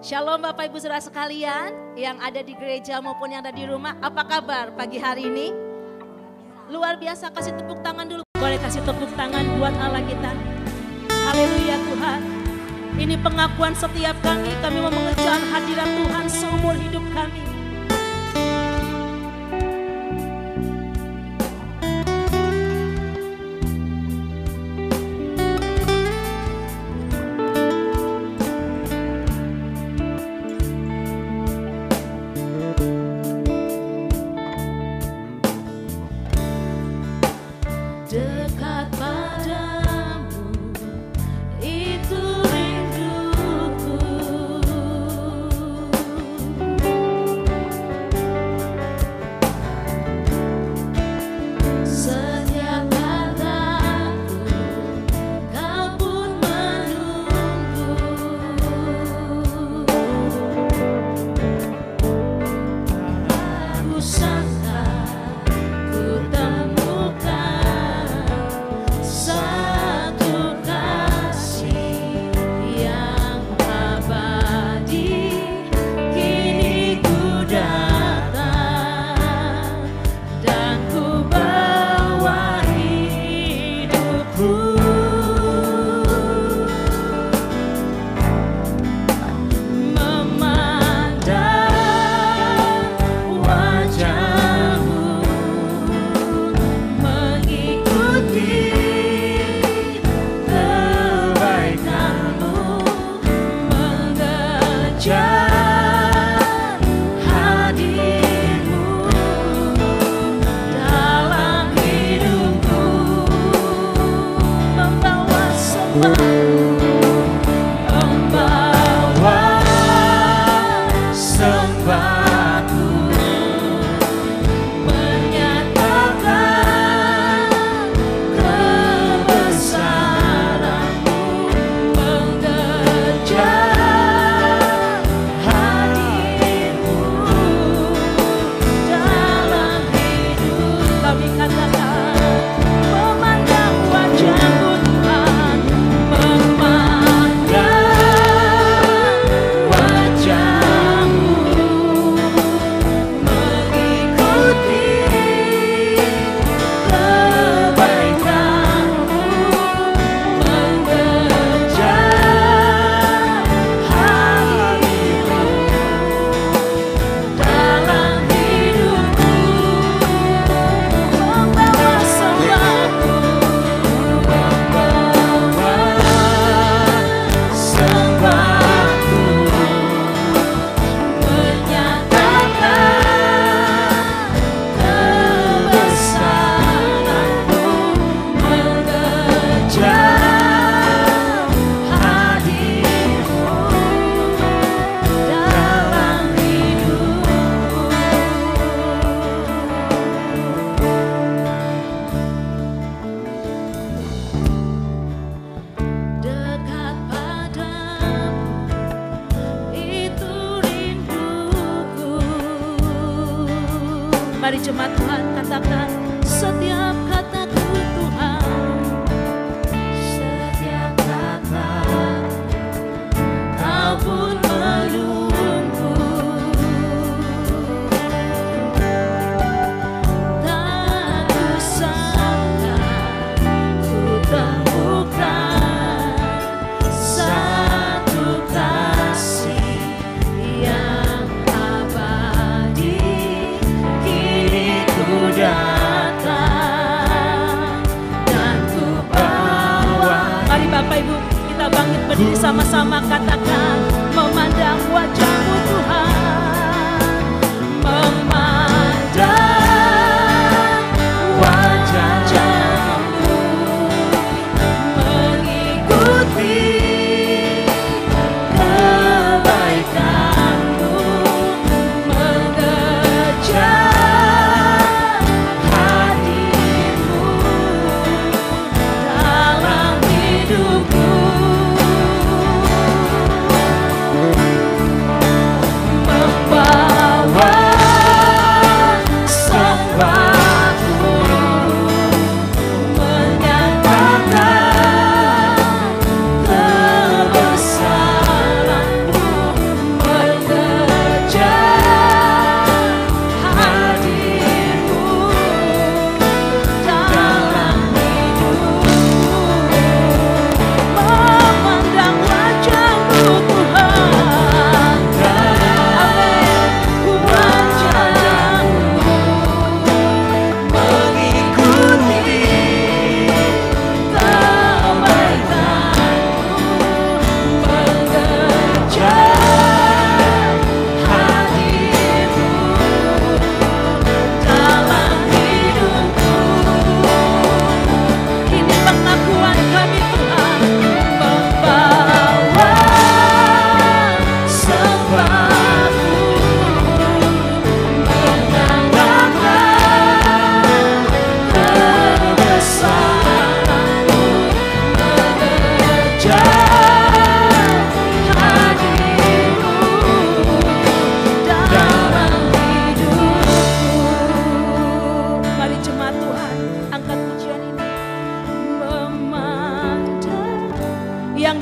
Shalom Bapak Ibu Saudara sekalian yang ada di gereja maupun yang ada di rumah. Apa kabar pagi hari ini? Luar biasa, kasih tepuk tangan dulu. Boleh kasih tepuk tangan buat Allah kita. Haleluya Tuhan. Ini pengakuan setiap kami mau mengejar hadirat Tuhan seumur hidup kami. Mari jemaat Tuhan katakan setiap kataku Tuhan, setiap kata Kau pun menunggu. Tak kusangka ku temukan satu kasih yang abadi. Datang dan ku bawa. Mari Bapak Ibu kita bangkit berdiri sama-sama katakan memandang wajah-Mu Tuhan, memandang wajah-Mu, mengikuti kebaikan-Mu, mengejar membawa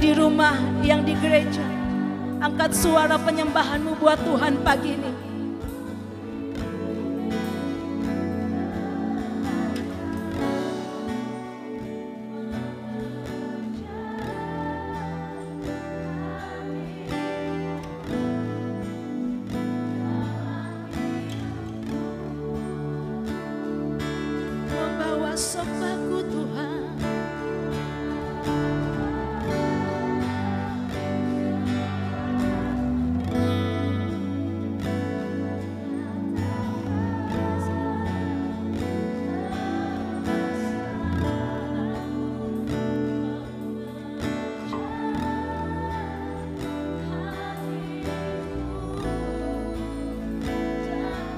di rumah, yang di gereja, angkat suara penyembahanmu buat Tuhan pagi ini. Membawa sembahku Tuhan.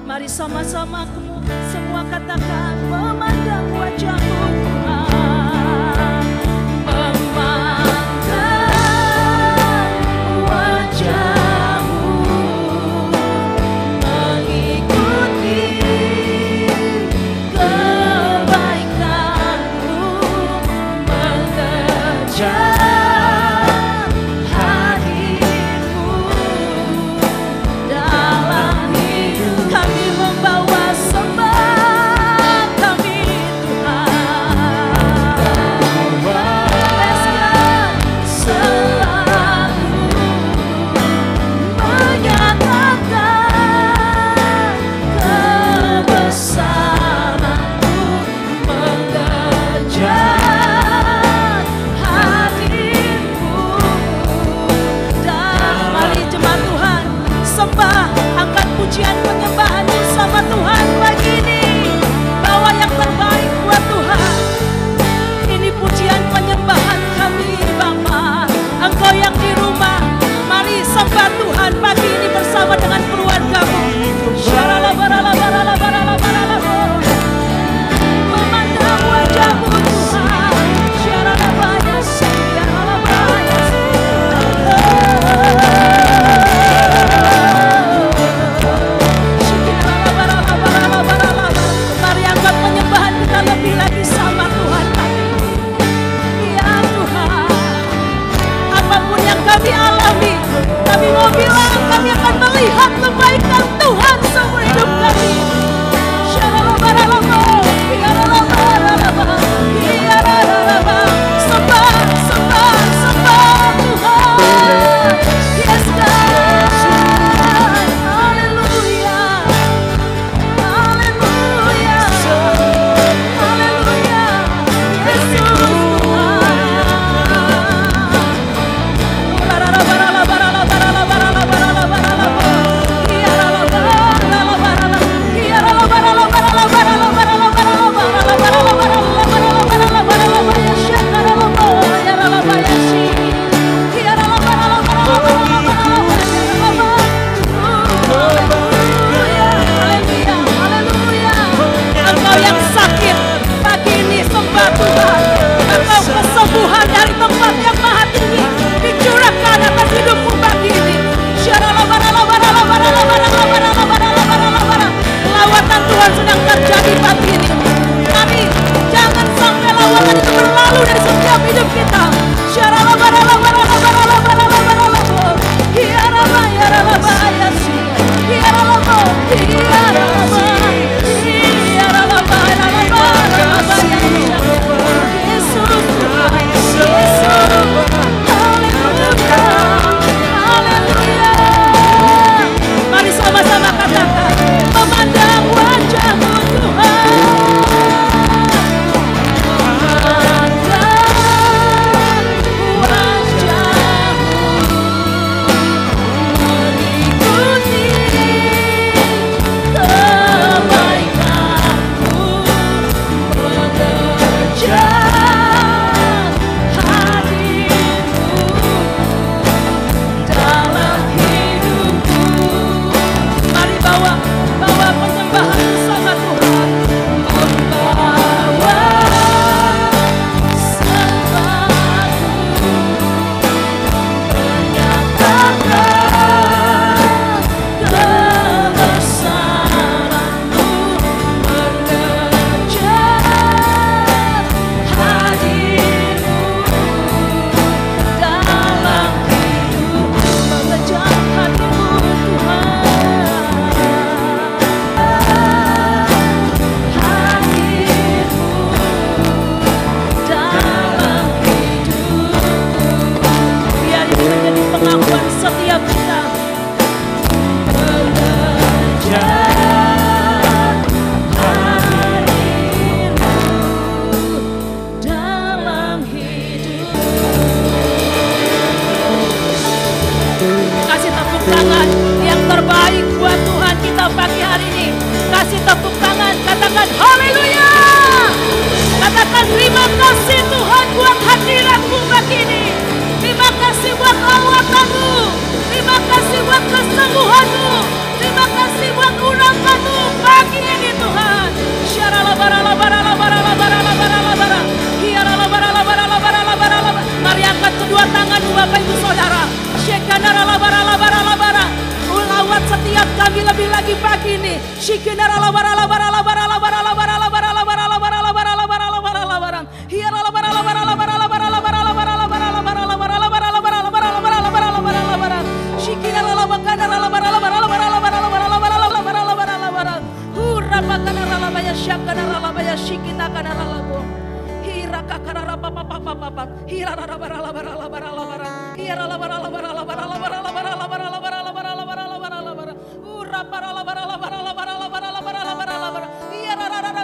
Mari sama-sama semua katakan, memandang wajah-Mu Tuhan, memandang wajah-Mu, mengikuti kebaikan-Mu, mengejar hadir-Mu dalam hidup kami. Membawa sembah kami Tuhanku. Terima kasih buat urapanmu pagi ini Tuhan. Mari angkat kedua tanganmu Bapak Ibu Saudara. Ulawat setiap kami lebih lagi pagi ini.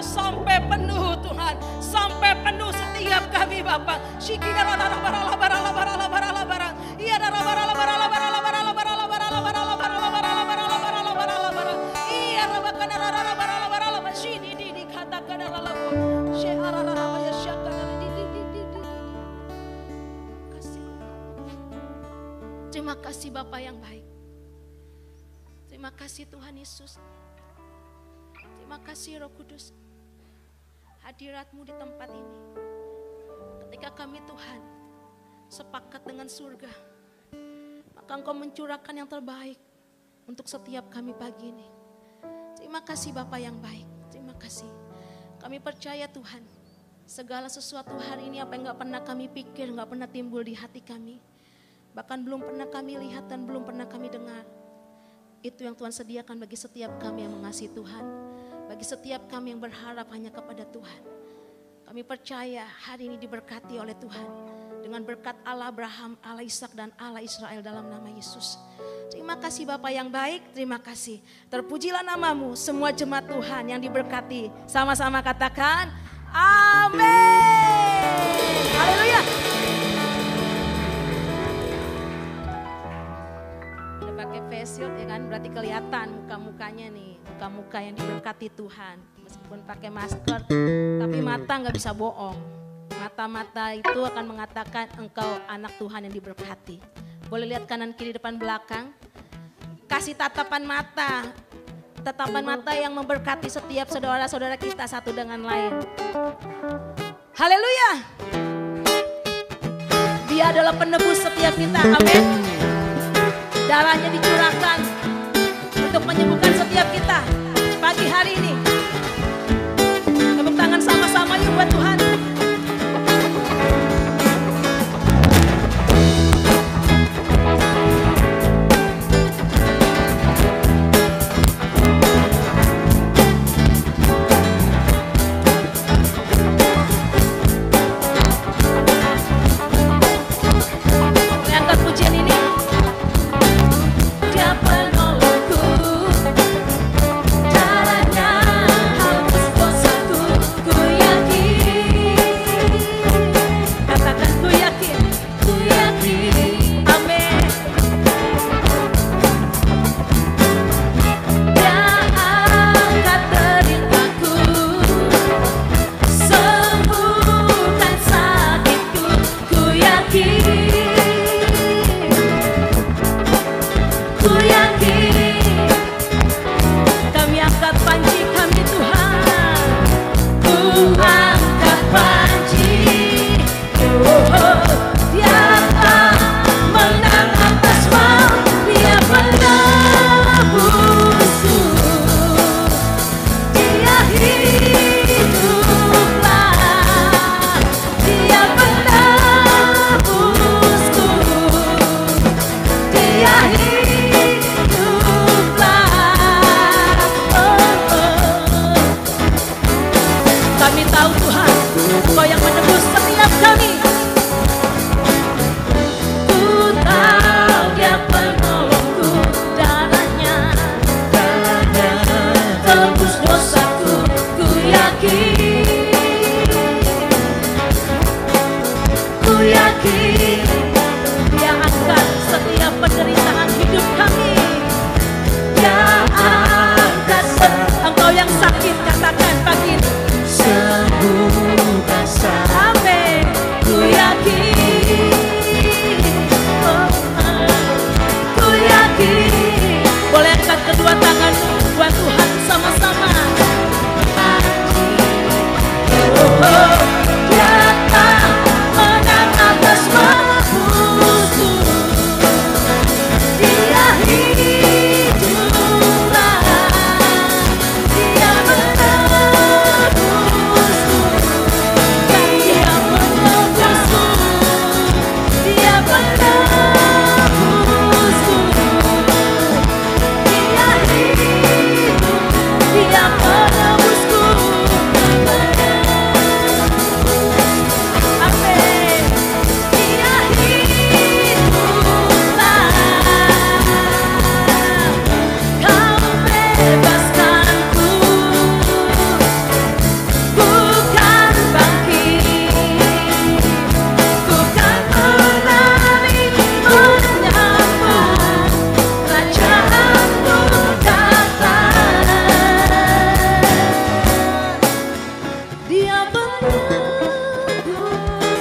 Sampai penuh Tuhan, sampai penuh setiap kami Bapak. Terima kasih Bapa yang baik. Terima kasih Tuhan Yesus. Terima kasih Roh Kudus. Hadirat-Mu di tempat ini. Ketika kami Tuhan sepakat dengan surga, maka Engkau mencurahkan yang terbaik untuk setiap kami pagi ini. Terima kasih Bapa yang baik. Terima kasih. Kami percaya Tuhan, segala sesuatu hari ini apa yang gak pernah kami pikir, gak pernah timbul di hati kami, bahkan belum pernah kami lihat dan belum pernah kami dengar, itu yang Tuhan sediakan bagi setiap kami yang mengasihi Tuhan, bagi setiap kami yang berharap hanya kepada Tuhan. Kami percaya hari ini diberkati oleh Tuhan dengan berkat Allah Abraham, Allah Ishak dan Allah Israel dalam nama Yesus. Terima kasih Bapa yang baik, terima kasih. Terpujilah namamu, semua jemaat Tuhan yang diberkati. Sama-sama katakan, amin. Haleluya. Udah pakai face shield ya kan, berarti kelihatan muka-mukanya nih. Muka-muka yang diberkati Tuhan. Meskipun pakai masker, tapi mata gak bisa bohong. Mata-mata itu akan mengatakan engkau anak Tuhan yang diberkati. Boleh lihat kanan kiri depan belakang. Kasih tatapan mata yang memberkati setiap saudara-saudara kita satu dengan lain. Haleluya. Dia adalah penebus setiap kita, amin. Darahnya dicurahkan untuk menyembuhkan setiap kita pagi hari ini. Tepuk tangan sama-sama yuk buat Tuhan.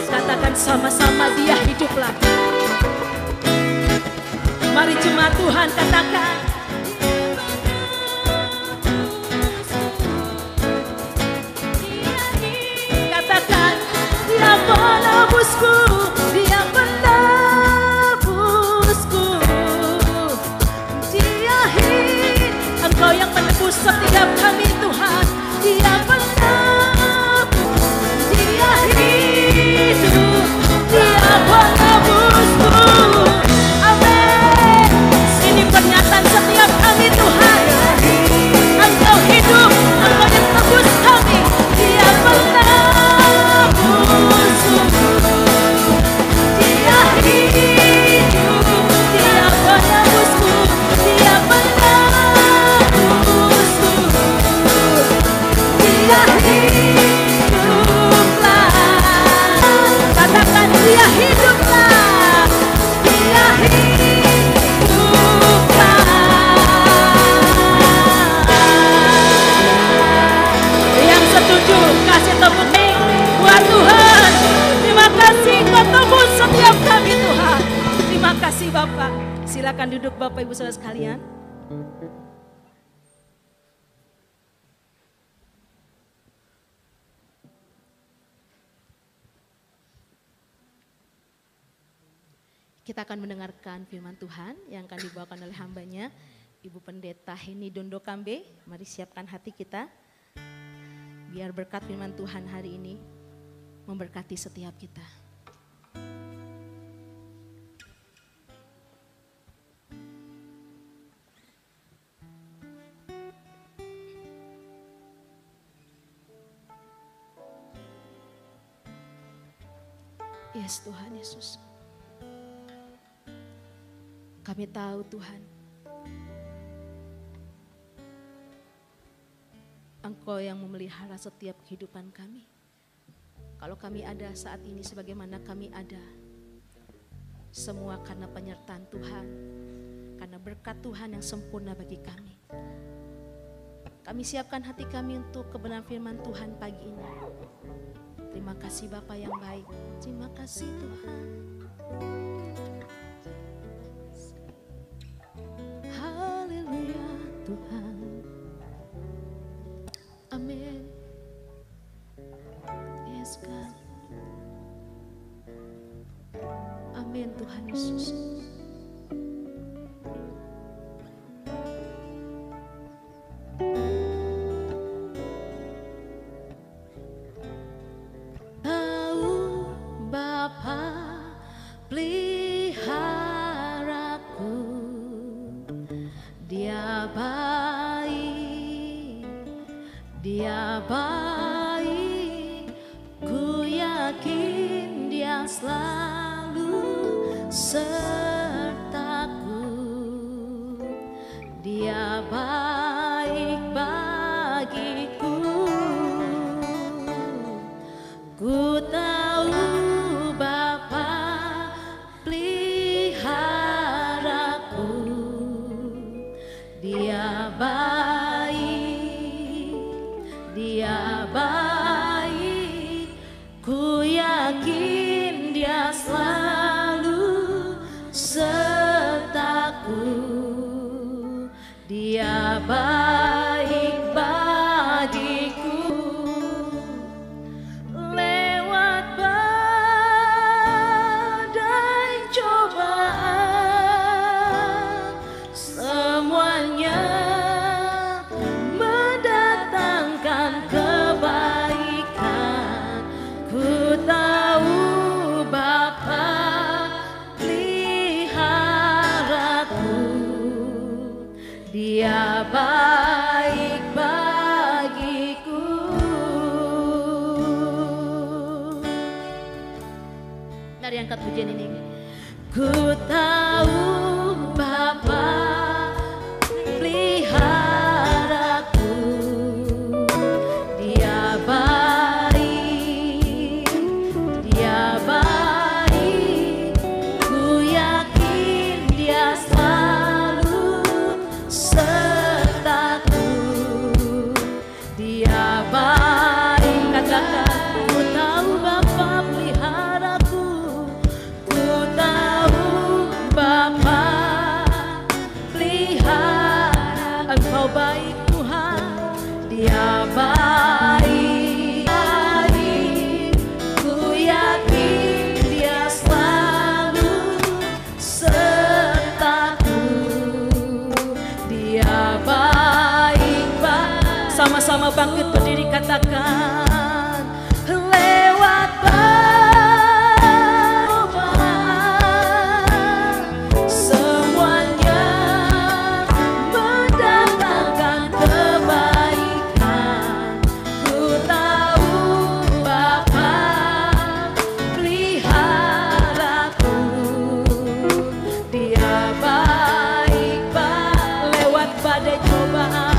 Katakan sama-sama, Dia hiduplah. Mari jemaat Tuhan katakan. Katakan, Dia menebusku, Dia menebusku. Dia hidup, Engkau yang menebus setiap kami Tuhan. Dia menebus, Dia hidup, Dia menebusku. Amin. Ini pernyataan setiap kami Tuhan. Engkau hidup, Engkau yang menebus kami. Dia menebusku. Dia hidup, Dia menebusku. Dia menebusku. Dia hiduplah. Katakan, Dia hiduplah. Dia hiduplah. Yang setuju kasih tepuk tangan buat Tuhan. Terima kasih Kau tebus setiap kami Tuhan. Terima kasih Bapak. Silakan duduk Bapak Ibu Saudara sekalian. Kita akan mendengarkan firman Tuhan yang akan dibawakan oleh hambanya Ibu Pendeta Heni Dondo Kambe. Mari siapkan hati kita biar berkat firman Tuhan hari ini memberkati setiap kita. Yes Tuhan Yesus. Kami tahu Tuhan, Engkau yang memelihara setiap kehidupan kami. Kalau kami ada saat ini sebagaimana kami ada, semua karena penyertaan Tuhan, karena berkat Tuhan yang sempurna bagi kami. Kami siapkan hati kami untuk kebenaran firman Tuhan pagi ini. Terima kasih Bapa yang baik, terima kasih Tuhan. Haleluya Tuhan. Amin. Yes God. Amin Tuhan Yesus. Pujian ini. Ku tahu Bapa peliharaku, Dia baik, Dia baik. Ku yakin Dia selalu sertaku. Dia baik, katakan. Mau bangkit berdiri katakan lewat cobaan semuanya mendatangkan kebaikan. Ku tahu Bapa peliharaku, Dia baik lewat badai cobaan.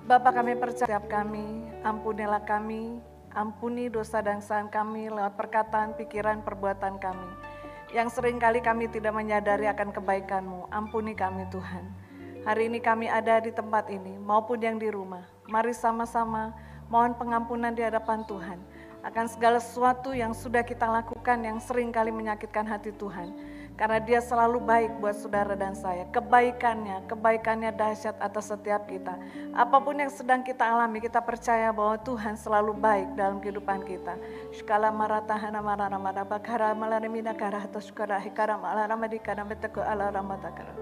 Bapa, kami percaya kami, ampunilah kami, ampuni dosa dan kesalahan kami lewat perkataan, pikiran, perbuatan kami. Yang seringkali kami tidak menyadari akan kebaikan-Mu, ampuni kami Tuhan. Hari ini kami ada di tempat ini maupun yang di rumah. Mari sama-sama mohon pengampunan di hadapan Tuhan akan segala sesuatu yang sudah kita lakukan yang seringkali menyakitkan hati Tuhan. Karena Dia selalu baik buat saudara dan saya. Kebaikannya dahsyat atas setiap kita. Apapun yang sedang kita alami, kita percaya bahwa Tuhan selalu baik dalam kehidupan kita. Shkala maratahana maranamada bakara malarimina karahata shkara hikara malaramadikana beteko alaramadakara.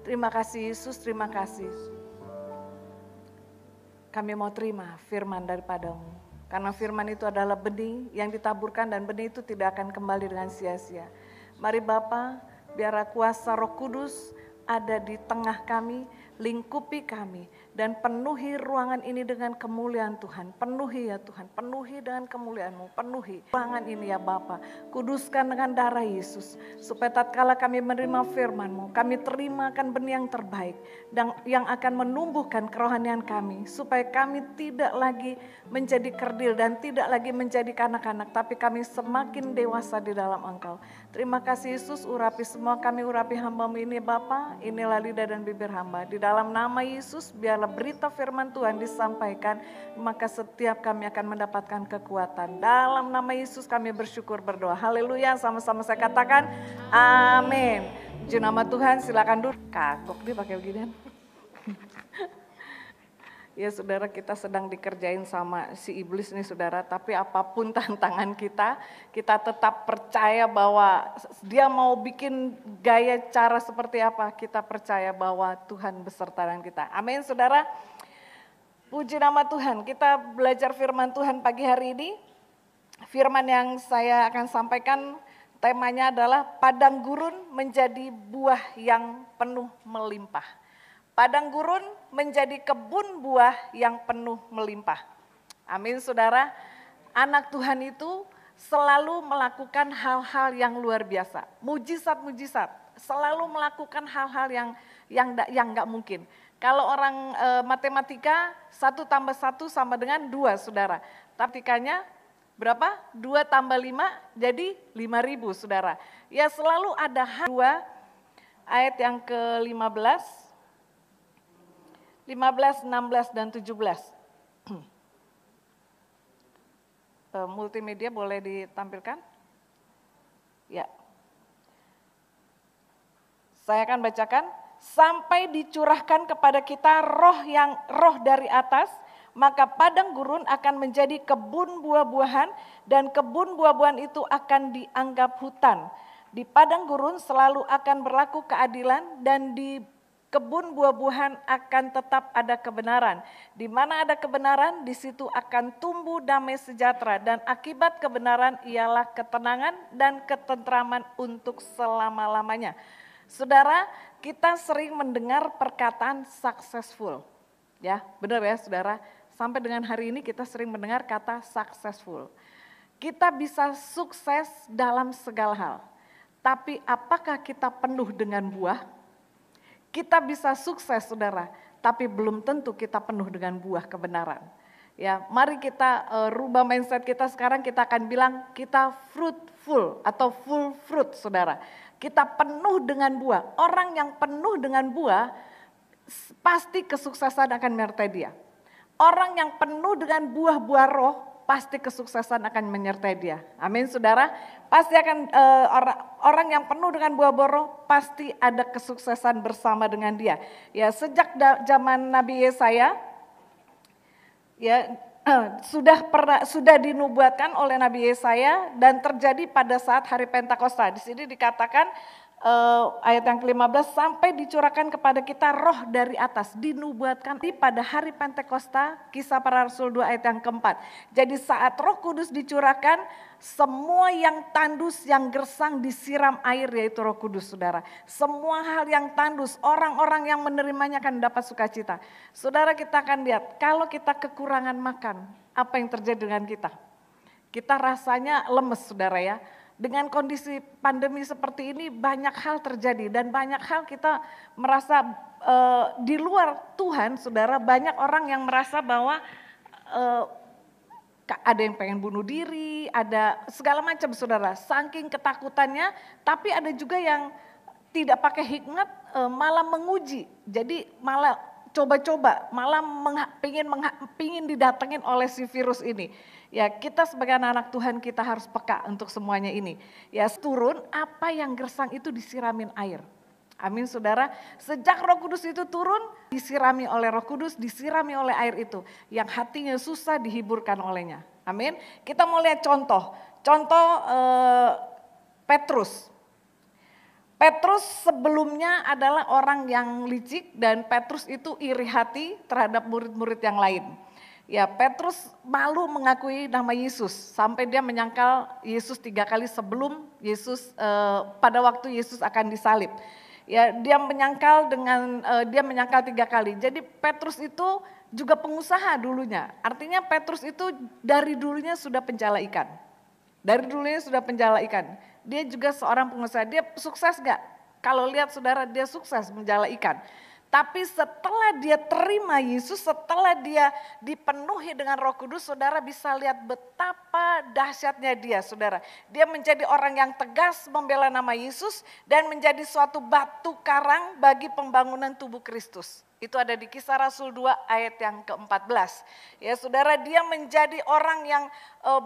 Terima kasih Yesus, terima kasih. Kami mau terima firman daripada-Mu. Karena firman itu adalah benih yang ditaburkan dan benih itu tidak akan kembali dengan sia-sia. Mari Bapa, biar kuasa Roh Kudus ada di tengah kami, lingkupi kami, dan penuhi ruangan ini dengan kemuliaan Tuhan. Penuhi ya Tuhan, penuhi dengan kemuliaan-Mu, penuhi ruangan ini ya Bapa. Kuduskan dengan darah Yesus, supaya tatkala kami menerima firman-Mu, kami terimakan benih yang terbaik, dan yang akan menumbuhkan kerohanian kami, supaya kami tidak lagi menjadi kerdil dan tidak lagi menjadi kanak-kanak, tapi kami semakin dewasa di dalam Engkau. Terima kasih Yesus, urapi semua kami, urapi hamba-Mu ini Bapa, inilah lidah dan bibir hamba. Di dalam nama Yesus, biarlah berita firman Tuhan disampaikan, maka setiap kami akan mendapatkan kekuatan. Dalam nama Yesus kami bersyukur berdoa. Haleluya, sama-sama saya katakan amin. Puji nama Tuhan, silakan duduk. Kagok dia pakai beginian. Ya saudara, kita sedang dikerjain sama si iblis nih saudara, tapi apapun tantangan kita tetap percaya bahwa dia mau bikin gaya cara seperti apa, kita percaya bahwa Tuhan beserta dengan kita. Amin saudara. Puji nama Tuhan, kita belajar firman Tuhan pagi hari ini. Firman yang saya akan sampaikan temanya adalah padang gurun menjadi buah yang penuh melimpah. Padang gurun menjadi kebun buah yang penuh melimpah. Amin saudara. Anak Tuhan itu selalu melakukan hal-hal yang luar biasa. Mujizat-mujizat. Selalu melakukan hal-hal yang gak mungkin. Kalau orang matematika 1 tambah 1 sama dengan 2 saudara. Taktikanya berapa? 2 tambah 5 jadi 5.000 saudara. Ya selalu ada 2 ayat yang ke-15. 15, 16, dan 17. Multimedia boleh ditampilkan? Ya. Saya akan bacakan. Sampai dicurahkan kepada kita roh dari atas, maka padang gurun akan menjadi kebun buah-buahan dan kebun buah-buahan itu akan dianggap hutan. Di padang gurun selalu akan berlaku keadilan dan di kebun buah-buahan akan tetap ada kebenaran. Di mana ada kebenaran, di situ akan tumbuh damai sejahtera dan akibat kebenaran ialah ketenangan dan ketentraman untuk selama-lamanya. Saudara, kita sering mendengar perkataan successful. Ya, benar ya saudara. Sampai dengan hari ini kita sering mendengar kata successful. Kita bisa sukses dalam segala hal. Tapi apakah kita penuh dengan buah? Kita bisa sukses saudara, tapi belum tentu kita penuh dengan buah kebenaran. Ya, mari kita rubah mindset kita sekarang, kita akan bilang kita fruitful atau full fruit saudara. Kita penuh dengan buah. Orang yang penuh dengan buah pasti kesuksesan akan menyertai dia. Orang yang penuh dengan buah-buah roh pasti kesuksesan akan menyertai dia. Amin saudara. Pasti akan orang yang penuh dengan buah-buah roh pasti ada kesuksesan bersama dengan dia. Ya, sejak zaman Nabi Yesaya ya sudah dinubuatkan oleh Nabi Yesaya dan terjadi pada saat hari Pentakosta. Di sini dikatakan ayat yang ke-15, sampai dicurahkan kepada kita roh dari atas, dinubuatkan pada hari Pentakosta, Kisah Para Rasul 2 ayat yang ke-4. Jadi saat Roh Kudus dicurahkan, semua yang tandus, yang gersang disiram air, yaitu Roh Kudus saudara. Semua hal yang tandus, orang-orang yang menerimanya akan dapat sukacita. Saudara, kita akan lihat, kalau kita kekurangan makan, apa yang terjadi dengan kita? Kita rasanya lemes saudara ya. Dengan kondisi pandemi seperti ini banyak hal terjadi dan banyak hal kita merasa di luar Tuhan saudara, banyak orang yang merasa bahwa ada yang pengen bunuh diri, ada segala macam saudara, saking ketakutannya, tapi ada juga yang tidak pakai hikmat malah menguji, jadi malah coba-coba, malah pingin didatengin oleh si virus ini. Ya, kita sebagai anak-anak Tuhan kita harus peka untuk semuanya ini. Ya, turun apa yang gersang itu disiramin air. Amin saudara. Sejak Roh Kudus itu turun, disirami oleh Roh Kudus, disirami oleh air itu. Yang hatinya susah dihiburkan olehnya. Amin. Kita mau lihat contoh. Petrus. Petrus sebelumnya adalah orang yang licik dan Petrus itu iri hati terhadap murid-murid yang lain. Ya, Petrus malu mengakui nama Yesus sampai dia menyangkal Yesus 3 kali sebelum Yesus pada waktu Yesus akan disalib. Ya, dia menyangkal 3 kali. Jadi Petrus itu juga pengusaha dulunya. Artinya Petrus itu dari dulunya sudah penjala ikan. Dia juga seorang pengusaha. Dia sukses gak? Kalau lihat saudara, dia sukses menjala ikan. Tapi setelah dia terima Yesus, setelah dia dipenuhi dengan Roh Kudus, saudara bisa lihat betapa dahsyatnya dia, saudara. Dia menjadi orang yang tegas membela nama Yesus dan menjadi suatu batu karang bagi pembangunan tubuh Kristus. Itu ada di Kisah Rasul 2 ayat yang ke-14. Ya saudara, dia menjadi orang yang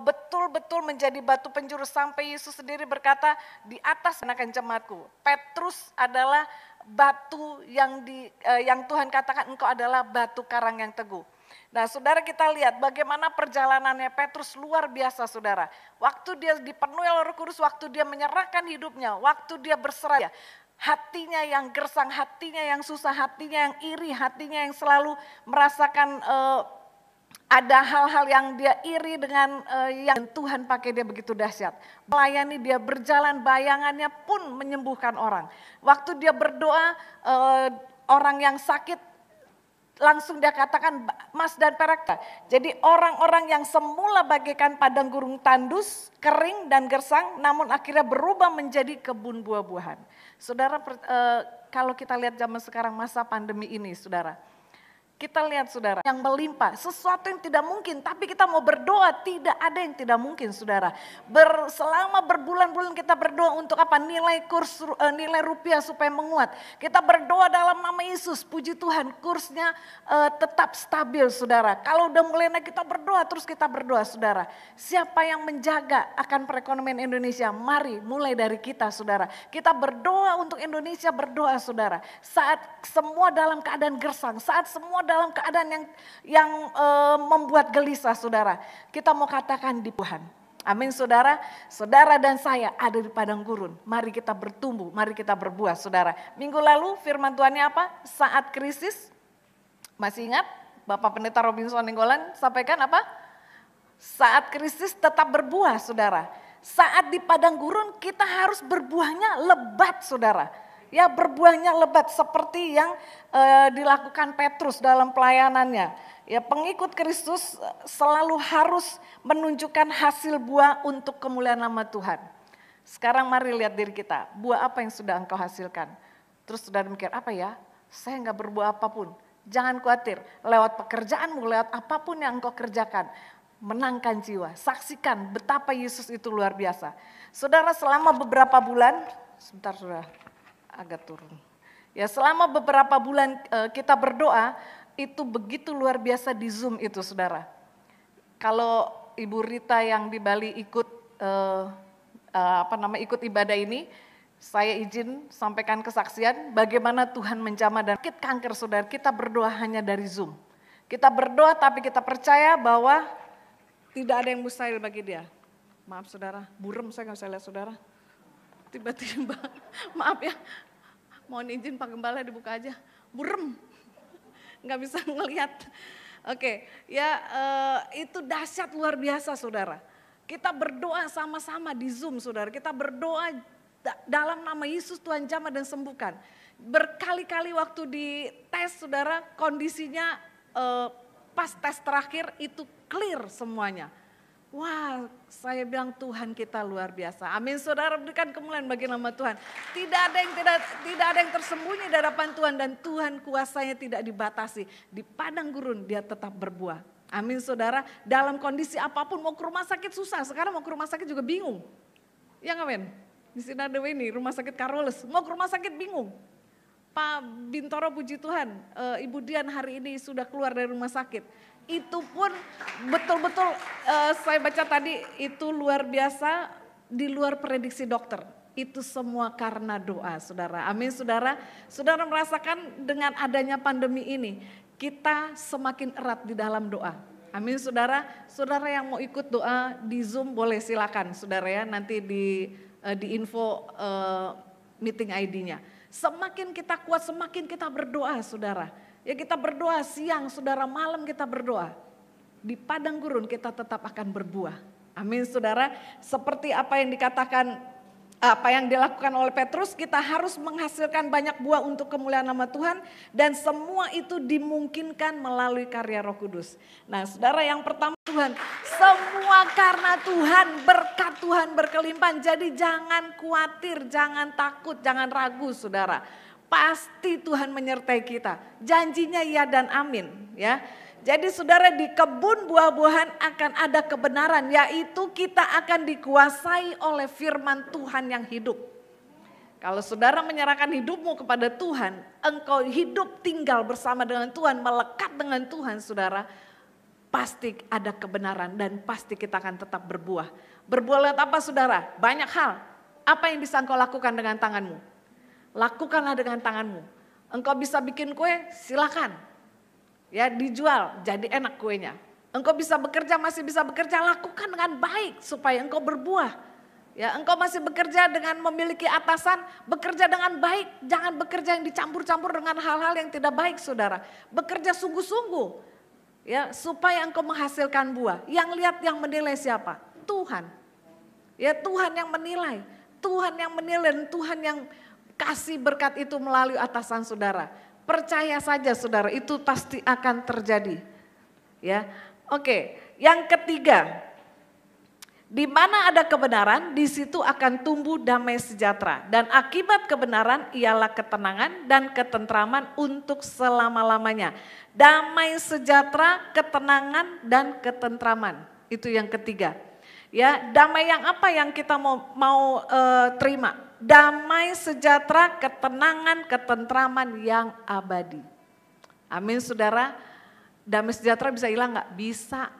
betul-betul menjadi batu penjuru sampai Yesus sendiri berkata, di atas akan jemaatku. Petrus adalah batu yang Tuhan katakan engkau adalah batu karang yang teguh. Nah saudara, kita lihat bagaimana perjalanannya Petrus luar biasa saudara. Waktu dia dipenuhi oleh Roh Kudus, waktu dia menyerahkan hidupnya, waktu dia berserah, hatinya yang gersang, hatinya yang susah, hatinya yang iri, hatinya yang selalu merasakan ada hal-hal yang dia iri dengan yang Tuhan pakai dia begitu dahsyat. Melayani dia berjalan, bayangannya pun menyembuhkan orang. Waktu dia berdoa, orang yang sakit langsung dia katakan emas dan perak. Jadi orang-orang yang semula bagaikan padang gurun tandus, kering dan gersang, namun akhirnya berubah menjadi kebun buah-buahan. Saudara, kalau kita lihat zaman sekarang masa pandemi ini saudara, Kita lihat saudara, yang melimpah, sesuatu yang tidak mungkin, tapi kita mau berdoa, tidak ada yang tidak mungkin saudara. Selama berbulan-bulan kita berdoa untuk apa? Nilai rupiah supaya menguat. Kita berdoa dalam nama Yesus, puji Tuhan kursnya tetap stabil saudara. Kalau udah mulai naik kita berdoa, terus kita berdoa saudara. Siapa yang menjaga akan perekonomian Indonesia? Mari mulai dari kita saudara. Kita berdoa untuk Indonesia, berdoa saudara. Saat semua dalam keadaan gersang, saat semua dalam keadaan yang membuat gelisah saudara. Kita mau katakan di Tuhan. Amin saudara. Saudara dan saya ada di padang gurun. Mari kita bertumbuh, mari kita berbuah saudara. Minggu lalu firman Tuhannya apa? Saat krisis, masih ingat Bapak Pendeta Robinson Nenggolan sampaikan apa? Saat krisis tetap berbuah saudara. Saat di padang gurun kita harus berbuahnya lebat saudara. Ya berbuahnya lebat seperti yang dilakukan Petrus dalam pelayanannya. Ya pengikut Kristus selalu harus menunjukkan hasil buah untuk kemuliaan nama Tuhan. Sekarang mari lihat diri kita, buah apa yang sudah engkau hasilkan. Terus sudah mikir apa ya, saya nggak berbuah apapun. Jangan khawatir, lewat pekerjaanmu, lewat apapun yang engkau kerjakan. Menangkan jiwa, saksikan betapa Yesus itu luar biasa. Saudara selama beberapa bulan, sebentar saudara. Agak turun. Ya selama beberapa bulan kita berdoa itu begitu luar biasa di Zoom itu saudara. Kalau Ibu Rita yang di Bali ikut ikut ibadah ini, saya izin sampaikan kesaksian bagaimana Tuhan menjamah dan sakit kanker saudara. Kita berdoa hanya dari Zoom. Kita berdoa tapi kita percaya bahwa tidak ada yang mustahil bagi dia. Maaf saudara, burem saya nggak bisa lihat saudara. Tiba-tiba, maaf ya, mohon izin Pak Gembala dibuka aja, burem, nggak bisa ngelihat. Oke, ya itu dahsyat luar biasa saudara. Kita berdoa sama-sama di Zoom saudara, kita berdoa dalam nama Yesus Tuhan jamah dan sembuhkan. Berkali-kali waktu di tes saudara, kondisinya pas tes terakhir itu clear semuanya. Wah, saya bilang Tuhan kita luar biasa. Amin, saudara berikan kemuliaan bagi nama Tuhan. Tidak ada yang tersembunyi di hadapan Tuhan dan Tuhan kuasanya tidak dibatasi. Di padang gurun dia tetap berbuah. Amin, saudara. Dalam kondisi apapun mau ke rumah sakit susah. Sekarang mau ke rumah sakit juga bingung. Ya ngamen? Di sini ada ini rumah sakit Carolus. Mau ke rumah sakit bingung. Pak Bintoro puji Tuhan, Ibu Dian hari ini sudah keluar dari rumah sakit. Itu pun betul-betul saya baca tadi itu luar biasa di luar prediksi dokter. Itu semua karena doa saudara. Amin saudara. Saudara merasakan dengan adanya pandemi ini kita semakin erat di dalam doa. Amin saudara. Saudara yang mau ikut doa di Zoom boleh silakan saudara ya. Nanti di info meeting ID-nya. Semakin kita kuat, semakin kita berdoa saudara. Ya kita berdoa siang, saudara malam kita berdoa. Di padang gurun kita tetap akan berbuah. Amin saudara. Seperti apa yang dikatakan, apa yang dilakukan oleh Petrus, kita harus menghasilkan banyak buah untuk kemuliaan nama Tuhan. Dan semua itu dimungkinkan melalui karya Roh Kudus. Nah saudara yang pertama Tuhan, semua karena Tuhan, berkat Tuhan berkelimpahan. Jadi jangan khawatir, jangan takut, jangan ragu saudara. Pasti Tuhan menyertai kita. Janjinya ya dan amin ya. Jadi saudara di kebun buah-buahan akan ada kebenaran. Yaitu kita akan dikuasai oleh firman Tuhan yang hidup. Kalau saudara menyerahkan hidupmu kepada Tuhan. Engkau hidup tinggal bersama dengan Tuhan. Melekat dengan Tuhan saudara. Pasti ada kebenaran dan pasti kita akan tetap berbuah. Berbuah lewat apa saudara? Banyak hal. Apa yang bisa engkau lakukan dengan tanganmu? Lakukanlah dengan tanganmu. Engkau bisa bikin kue, silakan. Ya dijual, jadi enak kuenya. Engkau bisa bekerja, masih bisa bekerja, lakukan dengan baik supaya engkau berbuah. Ya, engkau masih bekerja dengan memiliki atasan, bekerja dengan baik. Jangan bekerja yang dicampur-campur dengan hal-hal yang tidak baik saudara. Bekerja sungguh-sungguh. Ya, supaya engkau menghasilkan buah. Yang lihat yang menilai siapa? Tuhan. Ya Tuhan yang menilai. Tuhan yang menilai dan Tuhan yang kasih berkat itu melalui atasan saudara. Percaya saja saudara, itu pasti akan terjadi. Ya, oke. Yang ketiga, Di mana ada kebenaran, di situ akan tumbuh damai sejahtera. Dan akibat kebenaran ialah ketenangan dan ketentraman untuk selama-lamanya. Damai sejahtera, ketenangan dan ketentraman. Itu yang ketiga. Ya, damai yang apa yang kita mau terima? Damai sejahtera, ketenangan, ketentraman yang abadi. Amin, saudara. Damai sejahtera bisa hilang nggak? Bisa.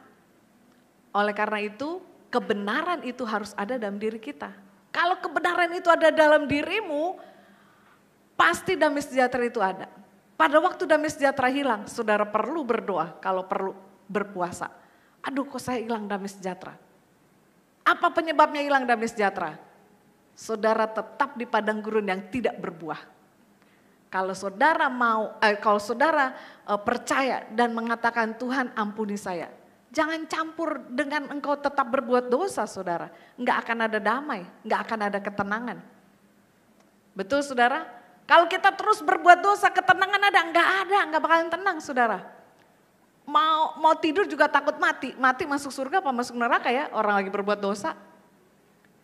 Oleh karena itu, kebenaran itu harus ada dalam diri kita. Kalau kebenaran itu ada dalam dirimu, pasti damai sejahtera itu ada. Pada waktu damai sejahtera hilang, saudara perlu berdoa, kalau perlu berpuasa. Aduh, kok saya hilang damai sejahtera? Apa penyebabnya hilang damai sejahtera? Saudara tetap di padang gurun yang tidak berbuah. Kalau saudara percaya dan mengatakan, Tuhan ampuni saya. Jangan campur dengan engkau tetap berbuat dosa, saudara. Enggak akan ada damai, enggak akan ada ketenangan. Betul, saudara? Kalau kita terus berbuat dosa, ketenangan enggak bakalan tenang, saudara. Mau tidur juga takut mati masuk surga apa masuk neraka ya, orang lagi berbuat dosa.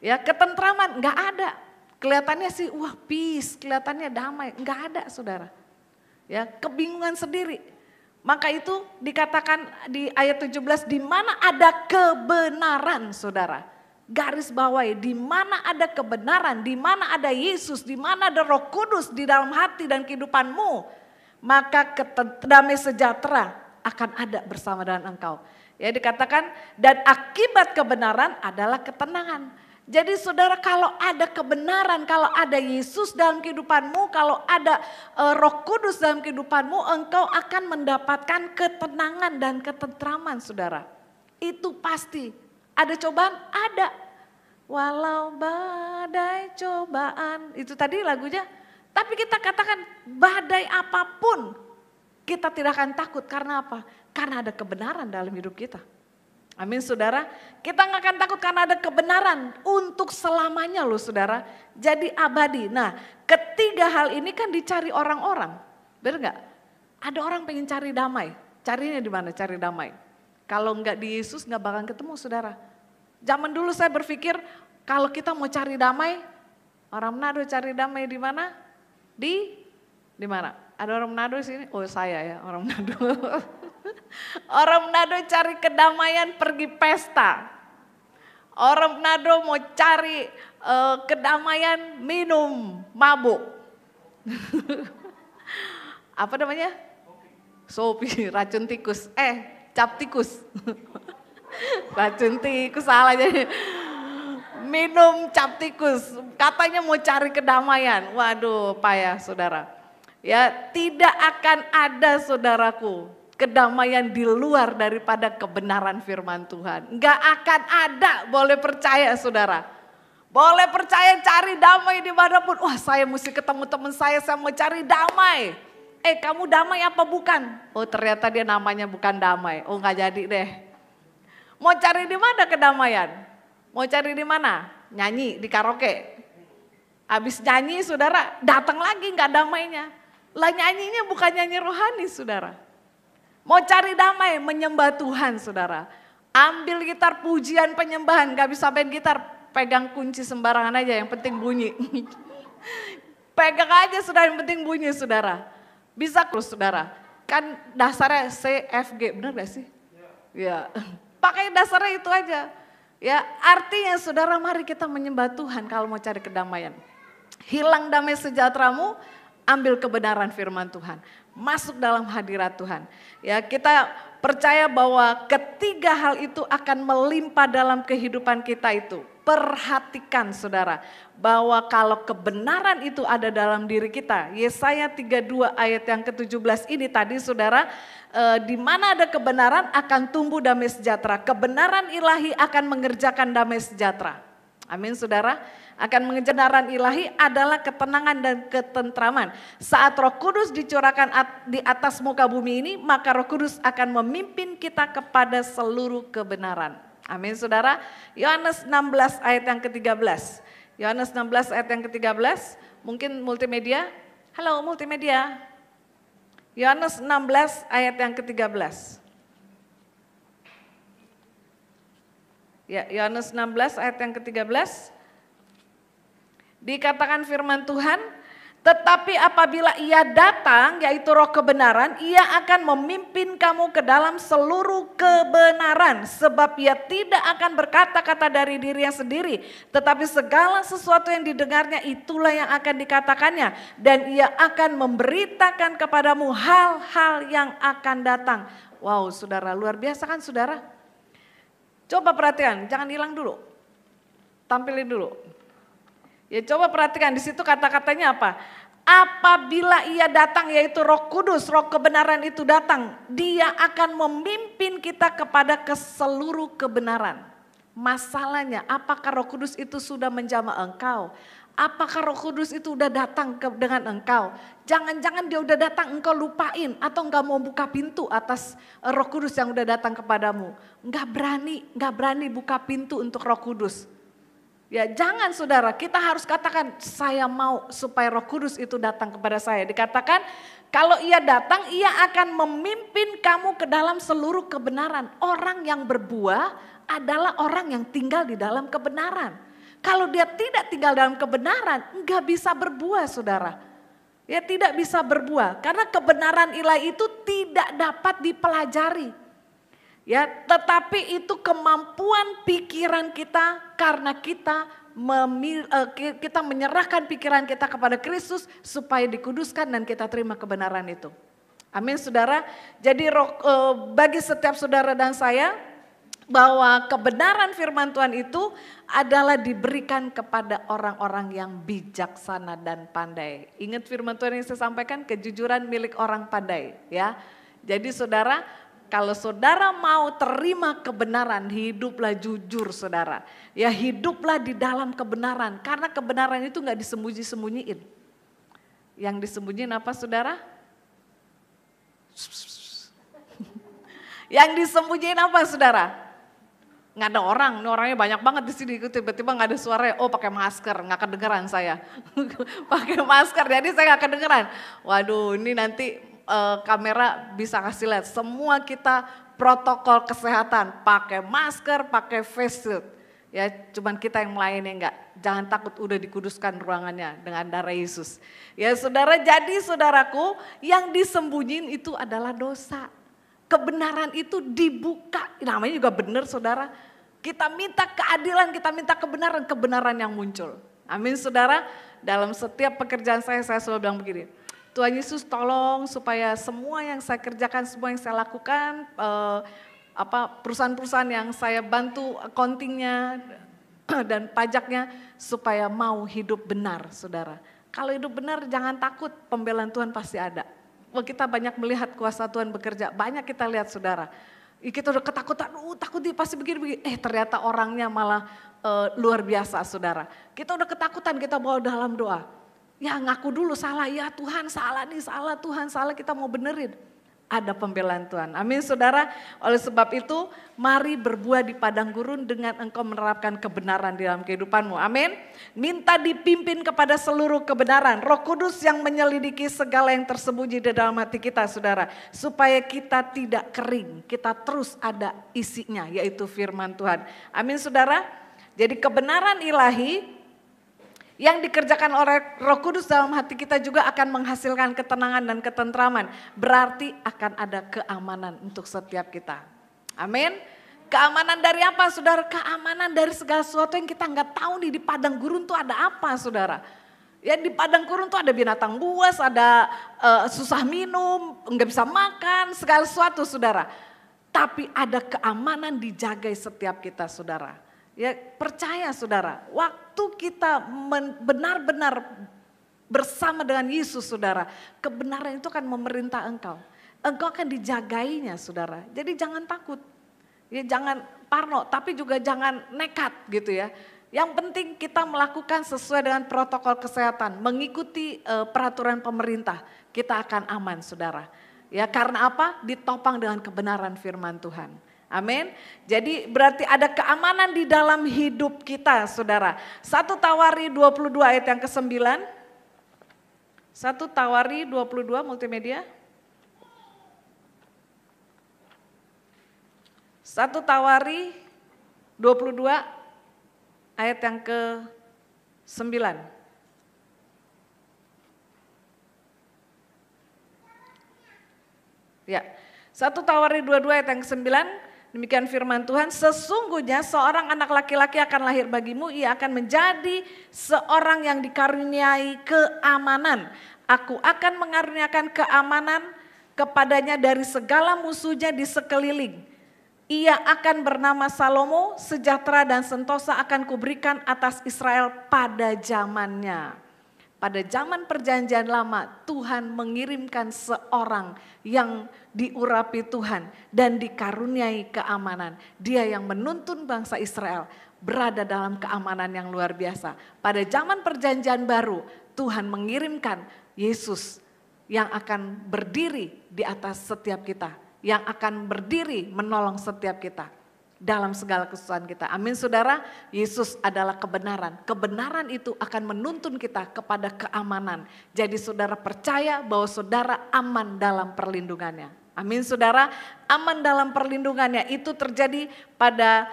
Ya, ketentraman enggak ada. Kelihatannya sih, wah peace, kelihatannya damai, enggak ada, saudara. Ya, kebingungan sendiri. Maka itu dikatakan di ayat 17, di mana ada kebenaran, saudara. Garis bawahi, di mana ada kebenaran, di mana ada Yesus, di mana ada Roh Kudus di dalam hati dan kehidupanmu, maka damai sejahtera akan ada bersama dengan engkau. Ya, dikatakan, dan akibat kebenaran adalah ketenangan. Jadi saudara, kalau ada kebenaran, kalau ada Yesus dalam kehidupanmu, kalau ada Roh Kudus dalam kehidupanmu, engkau akan mendapatkan ketenangan dan ketentraman, saudara. Itu pasti. Ada cobaan? Ada. Walau badai cobaan, itu tadi lagunya. Tapi kita katakan badai apapun, kita tidak akan takut. Karena apa? Karena ada kebenaran dalam hidup kita. Amin, saudara. Kita nggak akan takut karena ada kebenaran untuk selamanya loh, saudara. Jadi abadi. Nah, ketiga hal ini kan dicari orang-orang. Benar nggak? Ada orang pengen cari damai. Carinya di mana? Cari damai. Kalau nggak di Yesus nggak bakal ketemu, saudara. Zaman dulu saya berpikir kalau kita mau cari damai, orang Manado cari damai di mana? Di mana? Ada orang Manado sini? Oh, saya ya, orang Manado. Orang Manado cari kedamaian pergi pesta. Orang Manado mau cari kedamaian minum mabuk. Apa namanya? Sopi, racun tikus. Cap tikus. Racun tikus salah jadi. Minum cap tikus. Katanya mau cari kedamaian. Waduh, payah, saudara. Ya, tidak akan ada, saudaraku, kedamaian di luar daripada kebenaran firman Tuhan. Enggak akan ada, boleh percaya, saudara. Boleh percaya, cari damai dimanapun. Wah, saya mesti ketemu teman saya mau cari damai. Kamu damai apa bukan? Oh, ternyata dia namanya bukan damai. Oh, enggak jadi deh. Mau cari di mana kedamaian? Mau cari di mana? Nyanyi di karaoke. Habis nyanyi, saudara, datang lagi enggak damainya. Lah, nyanyinya bukan nyanyi rohani, saudara. Mau cari damai, menyembah Tuhan, saudara. Ambil gitar pujian penyembahan, gak bisa main gitar, pegang kunci sembarangan aja, yang penting bunyi. Pegang aja, saudara, yang penting bunyi, saudara. Bisa terus, saudara. Kan dasarnya CFG, benar gak sih? Ya, pakai dasarnya itu aja. Ya, artinya saudara, mari kita menyembah Tuhan kalau mau cari kedamaian. Hilang damai sejahteramu, ambil kebenaran firman Tuhan. Masuk dalam hadirat Tuhan. Ya, kita percaya bahwa ketiga hal itu akan melimpah dalam kehidupan kita itu. Perhatikan, saudara, bahwa kalau kebenaran itu ada dalam diri kita. Yesaya 32 ayat yang ke-17 ini tadi, saudara, di mana ada kebenaran akan tumbuh damai sejahtera. Kebenaran ilahi akan mengerjakan damai sejahtera. Amin, saudara. Akan mengejaran ilahi adalah ketenangan dan ketentraman. Saat Roh Kudus dicurahkan di atas muka bumi ini, maka Roh Kudus akan memimpin kita kepada seluruh kebenaran. Amin, saudara. Yohanes 16 ayat yang ke-13. Yohanes 16 ayat yang ke-13. Mungkin multimedia. Halo multimedia. Yohanes 16 ayat yang ke-13. Ya, Yohanes 16 ayat yang ke-13. Dikatakan firman Tuhan, tetapi apabila ia datang, yaitu roh kebenaran, ia akan memimpin kamu ke dalam seluruh kebenaran. Sebab ia tidak akan berkata-kata dari dirinya sendiri, tetapi segala sesuatu yang didengarnya itulah yang akan dikatakannya. Dan ia akan memberitakan kepadamu hal-hal yang akan datang. Wow, saudara, luar biasa kan saudara? Coba perhatikan, jangan hilang dulu. Tampilin dulu. Ya coba perhatikan di situ kata-katanya apa? Apabila ia datang, yaitu Roh Kudus, roh kebenaran itu datang, dia akan memimpin kita kepada seluruh kebenaran. Masalahnya, apakah Roh Kudus itu sudah menjamah engkau? Apakah Roh Kudus itu udah datang dengan engkau? Jangan-jangan dia udah datang engkau lupain atau enggak mau buka pintu atas Roh Kudus yang udah datang kepadamu. Enggak berani buka pintu untuk Roh Kudus. Ya jangan saudara, kita harus katakan saya mau supaya Roh Kudus itu datang kepada saya. Dikatakan kalau ia datang, ia akan memimpin kamu ke dalam seluruh kebenaran. Orang yang berbuah adalah orang yang tinggal di dalam kebenaran. Kalau dia tidak tinggal dalam kebenaran, enggak bisa berbuah saudara. Ya tidak bisa berbuah karena kebenaran ilahi itu tidak dapat dipelajari. Ya, tetapi itu kemampuan pikiran kita karena kita menyerahkan pikiran kita kepada Kristus supaya dikuduskan dan kita terima kebenaran itu. Amin saudara. Jadi bagi setiap saudara dan saya bahwa kebenaran firman Tuhan itu adalah diberikan kepada orang-orang yang bijaksana dan pandai. Ingat firman Tuhan yang saya sampaikan, kejujuran milik orang pandai ya. Jadi saudara, kalau saudara mau terima kebenaran, hiduplah jujur saudara. Ya hiduplah di dalam kebenaran, karena kebenaran itu gak disembunyi-sembunyiin. Yang disembunyiin apa saudara? Yang disembunyiin apa saudara? Nggak ada orang, ini orangnya banyak banget di sini, tiba-tiba nggak ada suara. Oh pakai masker, nggak kedengeran saya. Pakai masker, jadi saya nggak kedengeran. Waduh, ini nanti kamera bisa kasih lihat. Semua kita protokol kesehatan, pakai masker, pakai face shield. Ya, cuman kita yang melayani enggak. Jangan takut, udah dikuduskan ruangannya dengan darah Yesus. Ya saudara, jadi saudaraku, yang disembunyiin itu adalah dosa. Kebenaran itu dibuka, namanya juga benar saudara. Kita minta keadilan, kita minta kebenaran yang muncul. Amin saudara, dalam setiap pekerjaan saya selalu bilang begini. Tuhan Yesus tolong supaya semua yang saya kerjakan, semua yang saya lakukan, perusahaan-perusahaan yang saya bantu accountingnya dan pajaknya supaya mau hidup benar saudara. Kalau hidup benar jangan takut, pembelaan Tuhan pasti ada. Kita banyak melihat kuasa Tuhan bekerja, banyak kita lihat saudara. Kita udah ketakutan, takut dia pasti begini-begini. Ternyata orangnya malah luar biasa saudara. Kita udah ketakutan, kita bawa dalam doa. Ya ngaku dulu salah, ya Tuhan salah nih, salah Tuhan salah, kita mau benerin. Ada pembelaan Tuhan, amin saudara. Oleh sebab itu mari berbuah di padang gurun dengan engkau menerapkan kebenaran di dalam kehidupanmu, amin. Minta dipimpin kepada seluruh kebenaran, Roh Kudus yang menyelidiki segala yang tersembunyi di dalam hati kita saudara. Supaya kita tidak kering, kita terus ada isinya yaitu firman Tuhan, amin saudara. Jadi kebenaran ilahi yang dikerjakan oleh Roh Kudus dalam hati kita juga akan menghasilkan ketenangan dan ketentraman. Berarti akan ada keamanan untuk setiap kita. Amin. Keamanan dari apa saudara? Keamanan dari segala sesuatu yang kita nggak tahu nih di padang gurun tuh ada apa saudara. Ya di padang gurun tuh ada binatang buas, ada susah minum, nggak bisa makan, segala sesuatu saudara. Tapi ada keamanan dijaga setiap kita saudara. Ya percaya saudara, waktu kita benar-benar bersama dengan Yesus saudara, kebenaran itu akan memerintah engkau. Engkau akan dijagainya saudara, jadi jangan takut. Ya jangan parno, tapi juga jangan nekat gitu ya. Yang penting kita melakukan sesuai dengan protokol kesehatan, mengikuti peraturan pemerintah, kita akan aman saudara. Ya karena apa? Ditopang dengan kebenaran firman Tuhan. Amin. Jadi berarti ada keamanan di dalam hidup kita saudara. 1 Tawari 22 ayat yang ke-9. 1 Tawari 22 multimedia. 1 Tawari 22 ayat yang ke-9. Ya, 1 Tawarik 22 ayat yang ke-9, demikian firman Tuhan, sesungguhnya seorang anak laki-laki akan lahir bagimu, ia akan menjadi seorang yang dikaruniai keamanan. Aku akan mengaruniakan keamanan kepadanya dari segala musuhnya di sekeliling. Ia akan bernama Salomo, sejahtera dan sentosa akan kuberikan atas Israel pada zamannya. Pada zaman perjanjian lama Tuhan mengirimkan seorang yang diurapi Tuhan dan dikaruniai keamanan. Dia yang menuntun bangsa Israel berada dalam keamanan yang luar biasa. Pada zaman perjanjian baru Tuhan mengirimkan Yesus yang akan berdiri di atas setiap kita. Yang akan berdiri menolong setiap kita dalam segala kesusahan kita. Amin saudara, Yesus adalah kebenaran. Kebenaran itu akan menuntun kita kepada keamanan. Jadi saudara percaya bahwa saudara aman dalam perlindungannya. Amin saudara, aman dalam perlindungannya itu terjadi pada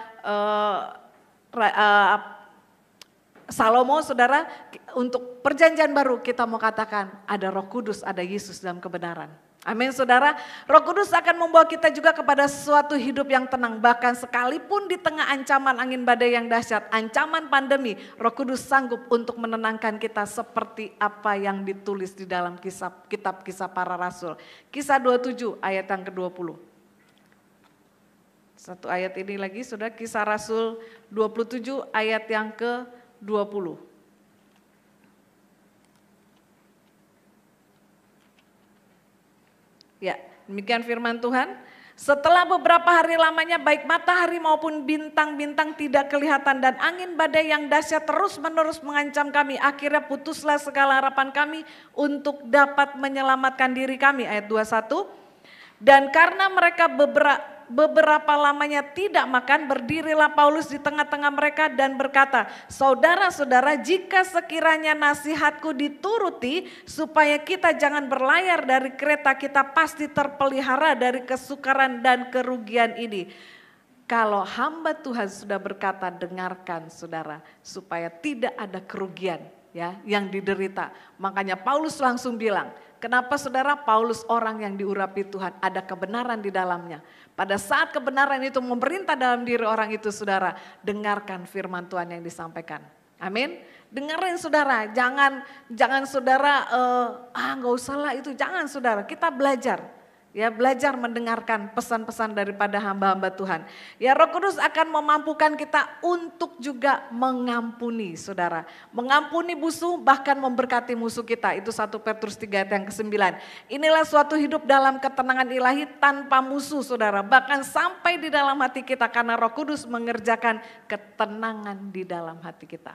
Salomo saudara. Untuk perjanjian baru kita mau katakan ada Roh Kudus, ada Yesus dalam kebenaran. Amin saudara, Roh Kudus akan membawa kita juga kepada suatu hidup yang tenang. Bahkan sekalipun di tengah ancaman angin badai yang dahsyat, ancaman pandemi, Roh Kudus sanggup untuk menenangkan kita seperti apa yang ditulis di dalam kitab Kisah Para Rasul. Kisah 27 ayat yang ke-20. Satu ayat ini lagi sudah, Kisah Rasul 27 ayat yang ke-20. Ya, demikian firman Tuhan. Setelah beberapa hari lamanya baik matahari maupun bintang-bintang tidak kelihatan dan angin badai yang dahsyat terus-menerus mengancam kami. Akhirnya putuslah segala harapan kami untuk dapat menyelamatkan diri kami. Ayat 21. Dan karena mereka beberapa lamanya tidak makan, berdirilah Paulus di tengah-tengah mereka dan berkata, saudara-saudara, jika sekiranya nasihatku dituruti supaya kita jangan berlayar dari kereta, kita pasti terpelihara dari kesukaran dan kerugian ini. Kalau hamba Tuhan sudah berkata, dengarkan saudara, supaya tidak ada kerugian ya yang diderita. Makanya Paulus langsung bilang, kenapa saudara? Paulus orang yang diurapi Tuhan, ada kebenaran di dalamnya. Pada saat kebenaran itu memerintah dalam diri orang itu saudara, dengarkan firman Tuhan yang disampaikan. Amin. Dengerin saudara, jangan saudara, nggak usah lah itu, jangan saudara, kita belajar. Ya, belajar mendengarkan pesan-pesan daripada hamba-hamba Tuhan. Ya, Roh Kudus akan memampukan kita untuk juga mengampuni saudara. Mengampuni musuh, bahkan memberkati musuh kita. Itu 1 Petrus 3 ayat yang ke-9. Inilah suatu hidup dalam ketenangan ilahi tanpa musuh saudara. Bahkan sampai di dalam hati kita karena Roh Kudus mengerjakan ketenangan di dalam hati kita.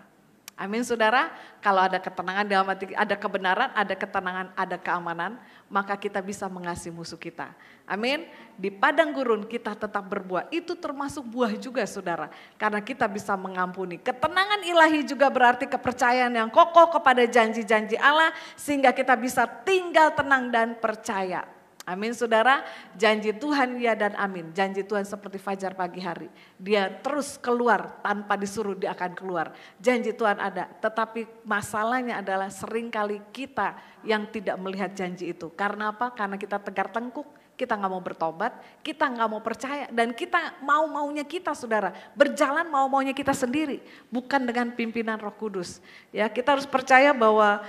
Amin saudara, kalau ada ketenangan dalam hati, ada kebenaran, ada ketenangan, ada keamanan, maka kita bisa mengasihi musuh kita. Amin, di padang gurun kita tetap berbuah, itu termasuk buah juga saudara. Karena kita bisa mengampuni. Ketenangan ilahi juga berarti kepercayaan yang kokoh kepada janji-janji Allah, sehingga kita bisa tinggal tenang dan percaya. Amin saudara, janji Tuhan ya dan amin. Janji Tuhan seperti fajar pagi hari. Dia terus keluar tanpa disuruh dia akan keluar. Janji Tuhan ada, tetapi masalahnya adalah seringkali kita yang tidak melihat janji itu. Karena apa? Karena kita tegar tengkuk, kita gak mau bertobat, kita gak mau percaya. Dan kita mau-maunya kita saudara, berjalan mau-maunya kita sendiri. Bukan dengan pimpinan Roh Kudus. Ya, kita harus percaya bahwa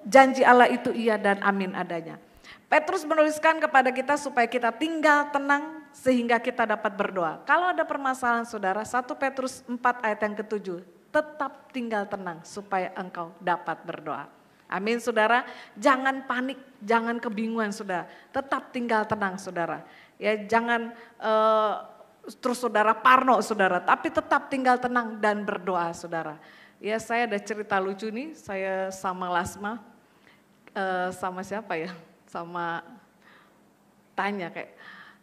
janji Allah itu iya dan amin adanya. Petrus menuliskan kepada kita supaya kita tinggal tenang sehingga kita dapat berdoa. Kalau ada permasalahan saudara, 1 Petrus 4 ayat yang ke-7, tetap tinggal tenang supaya engkau dapat berdoa. Amin saudara, jangan panik, jangan kebingungan saudara, tetap tinggal tenang saudara. Ya, jangan terus saudara parno saudara, tapi tetap tinggal tenang dan berdoa saudara. Ya, saya ada cerita lucu nih, saya sama Lasma, sama siapa ya? Sama tanya kayak,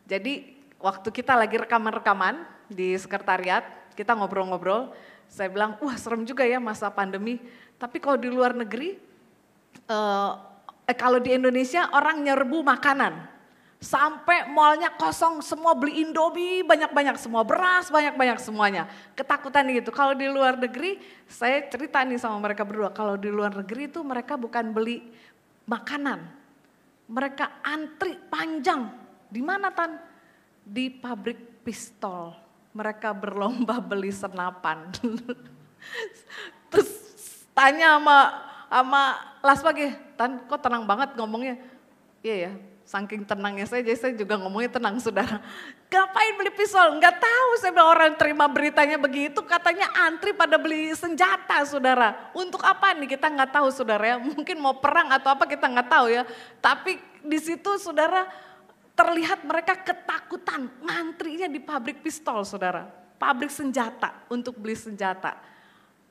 jadi waktu kita lagi rekaman-rekaman di sekretariat, kita ngobrol-ngobrol, saya bilang, wah serem juga ya masa pandemi, tapi kalau di luar negeri, kalau di Indonesia orang nyerbu makanan, Sampai malnya kosong, semua beli Indomie banyak-banyak, semua beras banyak-banyak semuanya. Ketakutan gitu. Kalau di luar negeri, saya cerita nih sama mereka berdua, kalau di luar negeri itu mereka bukan beli makanan. Mereka antri panjang. Di mana Tan? Di pabrik pistol. Mereka berlomba beli senapan. Terus tanya sama Las Pagi, Tan kok tenang banget ngomongnya? Iya ya. Saking tenangnya saya, jadi saya juga ngomongnya tenang saudara. Ngapain beli pistol? Enggak tahu, saya bilang orang terima beritanya begitu, katanya antri pada beli senjata saudara. Untuk apa nih kita nggak tahu saudara ya, mungkin mau perang atau apa kita nggak tahu ya. Tapi di situ saudara terlihat mereka ketakutan, ngantrinya di pabrik pistol saudara. Pabrik senjata untuk beli senjata.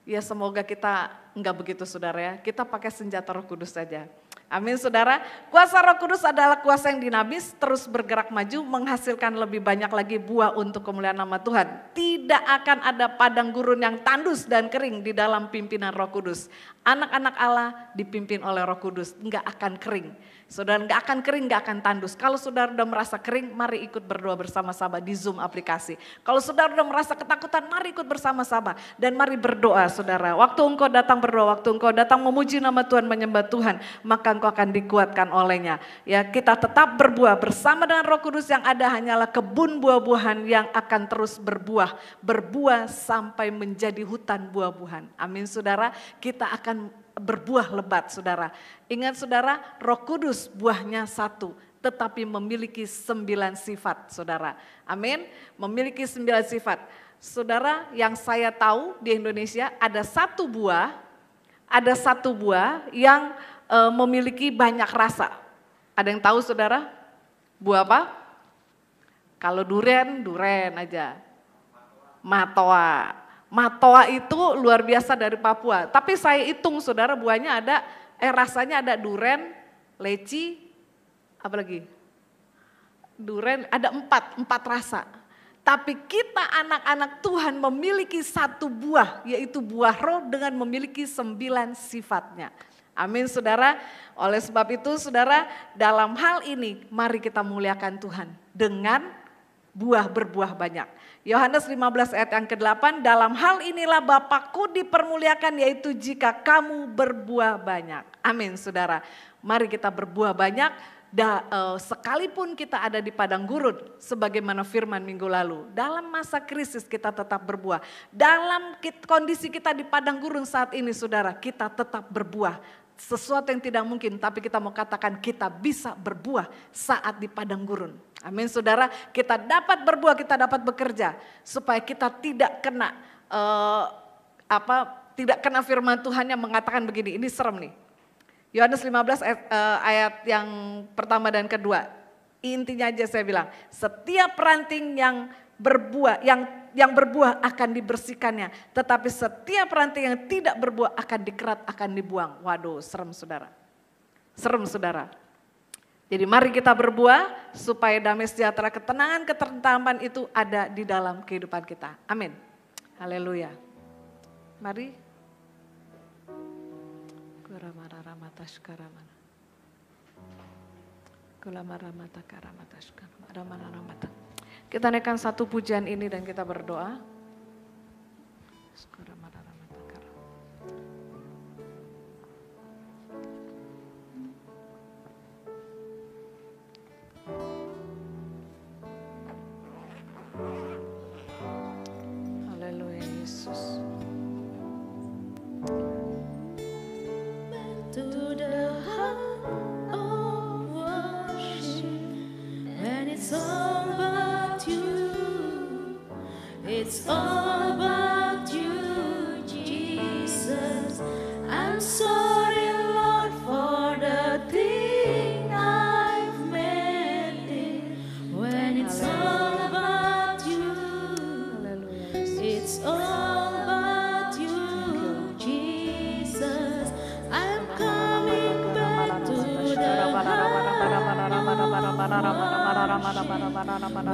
Ya semoga kita enggak begitu saudara ya, kita pakai senjata Roh Kudus saja. Amin saudara, kuasa Roh Kudus adalah kuasa yang dinamis, terus bergerak maju, menghasilkan lebih banyak lagi buah untuk kemuliaan nama Tuhan. Tidak akan ada padang gurun yang tandus dan kering di dalam pimpinan Roh Kudus. Anak-anak Allah dipimpin oleh Roh Kudus, enggak akan kering. Saudara enggak akan kering, enggak akan tandus. Kalau saudara udah merasa kering, mari ikut berdoa bersama-sama di Zoom aplikasi. Kalau saudara udah merasa ketakutan, mari ikut bersama-sama. Dan mari berdoa saudara. Waktu engkau datang berdoa, waktu engkau datang memuji nama Tuhan, menyembah Tuhan, maka engkau akan dikuatkan olehnya. Ya, kita tetap berbuah bersama dengan Roh Kudus yang ada hanyalah kebun buah-buahan yang akan terus berbuah. Berbuah sampai menjadi hutan buah-buahan. Amin saudara, kita akan berbuah lebat saudara. Ingat saudara, Roh Kudus buahnya satu, tetapi memiliki 9 sifat saudara. Amin, memiliki 9 sifat. Saudara, yang saya tahu di Indonesia ada satu buah yang memiliki banyak rasa. Ada yang tahu saudara? Buah apa? Kalau durian aja. Matoa. Matoa itu luar biasa dari Papua. Tapi saya hitung saudara buahnya ada, rasanya ada durian, leci, apa lagi? Durian ada 4 rasa. Tapi kita anak-anak Tuhan memiliki satu buah, yaitu buah roh dengan memiliki 9 sifatnya. Amin saudara, oleh sebab itu saudara dalam hal ini mari kita muliakan Tuhan dengan berbuah banyak. Yohanes 15 ayat yang ke-8, dalam hal inilah Bapakku dipermuliakan yaitu jika kamu berbuah banyak. Amin saudara, mari kita berbuah banyak. Sekalipun kita ada di padang gurun, sebagaimana firman minggu lalu, dalam masa krisis kita tetap berbuah. Dalam kondisi kita di padang gurun saat ini saudara, kita tetap berbuah. Sesuatu yang tidak mungkin, tapi kita mau katakan kita bisa berbuah saat di padang gurun. Amin saudara, kita dapat berbuah, kita dapat bekerja supaya kita tidak kena tidak kena firman Tuhan yang mengatakan begini, ini serem nih. Yohanes 15 ayat yang pertama dan kedua. Intinya aja saya bilang, setiap ranting yang berbuah yang berbuah akan dibersihkannya, tetapi setiap ranting yang tidak berbuah akan dikerat, akan dibuang. Waduh, serem saudara. Serem saudara. Jadi mari kita berbuah supaya damai sejahtera, ketenangan, ketentaman itu ada di dalam kehidupan kita. Amin. Haleluya. Mari. Kita naikkan satu pujian ini dan kita berdoa. Haleluya Yesus. To the heart of worship, when it's all about you, it's all about you, Jesus. I'm sorry, Lord, for the thing I've made it. When it's all about you, it's all about you, Jesus. I'm coming back to the heart.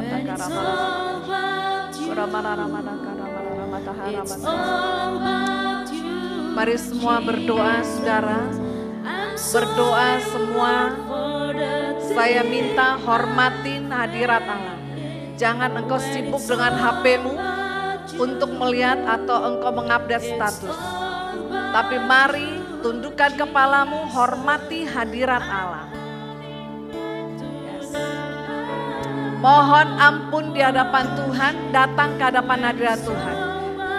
When it's all about you, it's all about you. Mari semua berdoa saudara. berdoa semua, saya minta hormatin hadirat Allah. Jangan engkau sibuk dengan HP-mu untuk melihat atau engkau mengupdate status. Tapi mari tundukkan kepalamu, hormati hadirat Allah. Yes. Mohon ampun di hadapan Tuhan, datang ke hadapan hadirat Tuhan.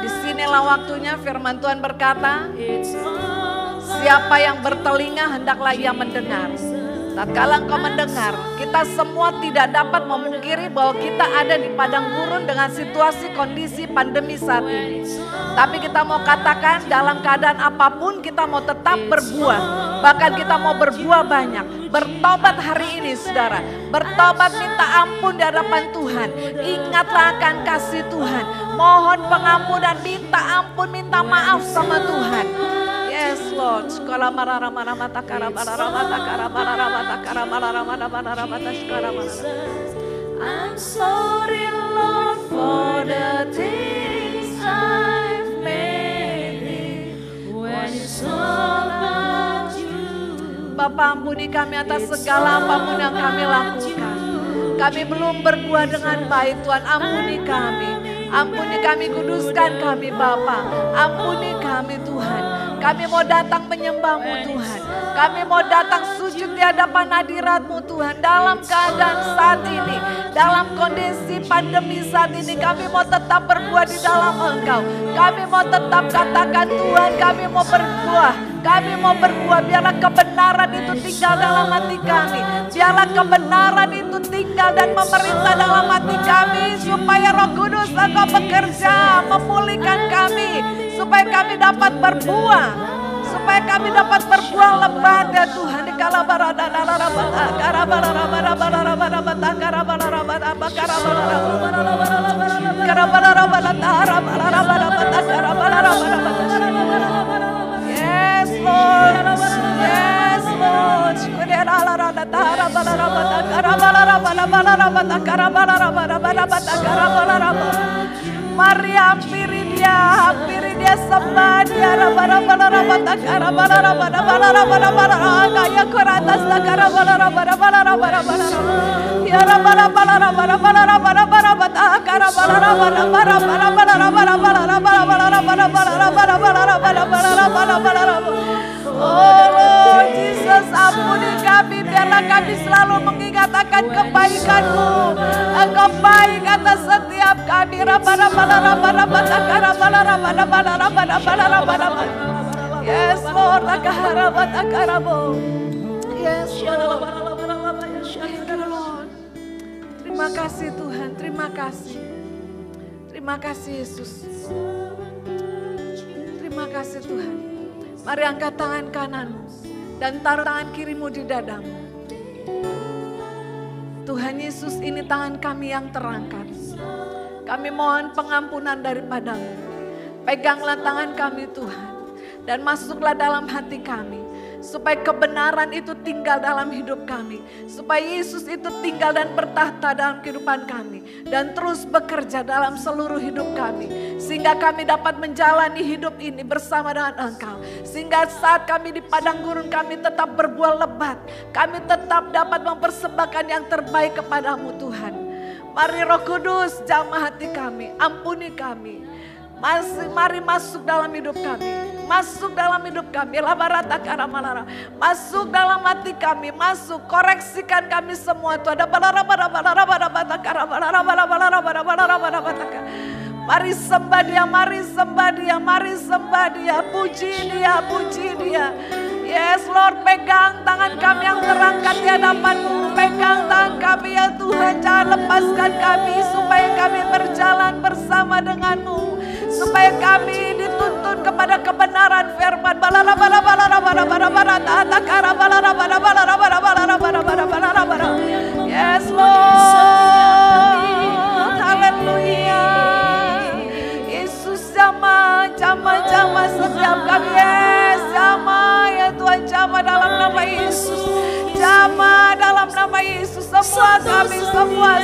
Disinilah waktunya firman Tuhan berkata, siapa yang bertelinga hendaklah ia mendengar. Tatkala engkau mendengar, kita semua tidak dapat memungkiri bahwa kita ada di padang gurun dengan situasi kondisi pandemi saat ini. Tapi kita mau katakan dalam keadaan apapun kita mau tetap berbuah. Bahkan kita mau berbuah banyak. Bertobat hari ini saudara. Bertobat minta ampun di hadapan Tuhan. Ingatlah akan kasih Tuhan. Mohon pengampunan, minta ampun, minta maaf sama Tuhan. Yes Lord. I'm sorry Lord for the things I've made when it's all about you. Bapa, ampuni kami atas segala apapun yang kami lakukan. Kami belum berbuat dengan baik Tuhan, ampuni kami. Ampuni kami, kuduskan kami Bapa. Ampuni kami Tuhan. Kami mau datang menyembah-Mu Tuhan. Kami mau datang sujud di hadapan hadirat-Mu Tuhan. Dalam keadaan saat ini, dalam kondisi pandemi saat ini, kami mau tetap berbuah di dalam Engkau. Kami mau tetap katakan Tuhan, kami mau berbuah. Kami mau berbuah, biarlah kebenaran itu tinggal dalam hati kami. Biarlah kebenaran itu tinggal dan memerintah dalam hati kami. Supaya Roh Kudus Engkau bekerja, memulihkan kami. Supaya kami dapat berbuah. Supaya kami dapat berbuah lebat ya Tuhan. Yes Lord, yes Lord. Mari hampiri dia sembah dia Oh Lord Jesus, ampuni kami, biarlah kami selalu mengingat akan kebaikan-Mu. Engkau baik atas setiap kami. Yes Lord, yes Lord. Terima kasih Tuhan, terima kasih. Terima kasih Yesus. Terima kasih Tuhan. Mari angkat tangan kananmu dan taruh tangan kirimu di dadamu. Tuhan Yesus, ini tangan kami yang terangkat. Kami mohon pengampunan daripada-Mu. Peganglah tangan kami Tuhan dan masuklah dalam hati kami. Supaya kebenaran itu tinggal dalam hidup kami. Supaya Yesus itu tinggal dan bertahta dalam kehidupan kami. Dan terus bekerja dalam seluruh hidup kami. Sehingga kami dapat menjalani hidup ini bersama dengan Engkau. Sehingga saat kami di padang gurun kami tetap berbuah lebat. Kami tetap dapat mempersembahkan yang terbaik kepada-Mu Tuhan. Mari Roh Kudus jamah hati kami. Ampuni kami. Mari masuk dalam hidup kami. Masuk dalam hidup kami, masuk dalam hati kami, masuk, koreksikan kami semua Tuhan. Mari sembah dia, mari sembah dia, mari sembah dia, puji dia, puji dia. Yes Lord, pegang tangan kami yang terangkat di hadapan-Mu, pegang tangan kami ya Tuhan, jangan lepaskan kami supaya kami berjalan bersama dengan-Mu. Supaya kami dituntun kepada kebenaran firman. Yes Lord, haleluya. Yesus jamah setiap kami. Yes, jamah ya Tuhan, jamah dalam nama Yesus. Jamah dalam nama Yesus. Semua kami, semua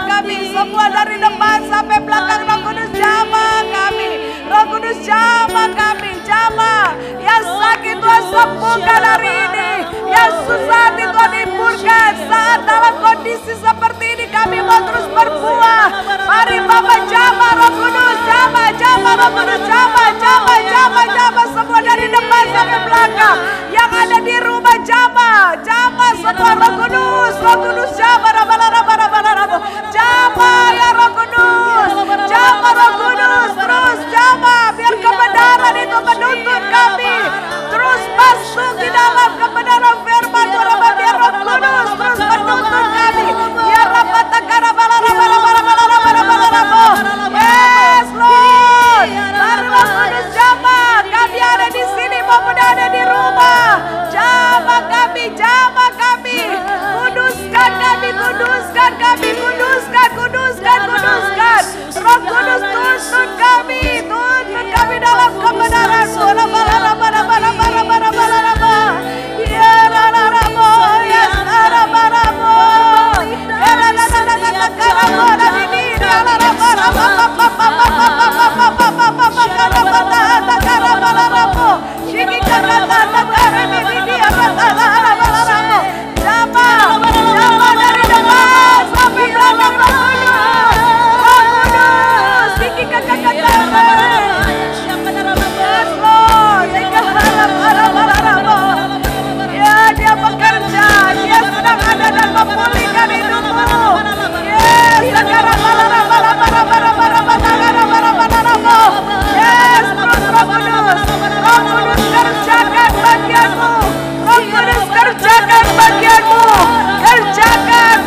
kami, semua dari depan sampai belakang Roh Kudus jamah kami. Roh Kudus jamah kami, jamah. Yang sakit Tuhan sembuhkan hari ini. Yang susah hati Tuhan hiburkan. Saat dalam kondisi seperti ini kami mau terus berbuah. Mari Bapak jamah Roh Kudus, jamah Roh Kudus, jamah semua dari depan sampai belakang. Yang ada di rumah jamah semua Roh Kudus jamah, jamah ya Roh Kudus, jamah Roh Kudus, terus jamah biar kebenaran itu menuntun kami, terus masuk di dalam kebenaran firman Tuhan, biar Roh Kudus terus menuntun kami, biar rapat takara yes Lord, mari Roh Kudus jamah, kami ada di sini maupun ada di rumah, jamah kami, kuduskan kami, kuduskan, Roh Kudus tuntun kami dalam kebenaran. Dia bekerja, dia sedang ada dan memulihkan hidupmu. Yes, sekarang yes, terus Roh Kudus kerjakan bagianmu, Roh Kudus kerjakan bagianmu, kerjakan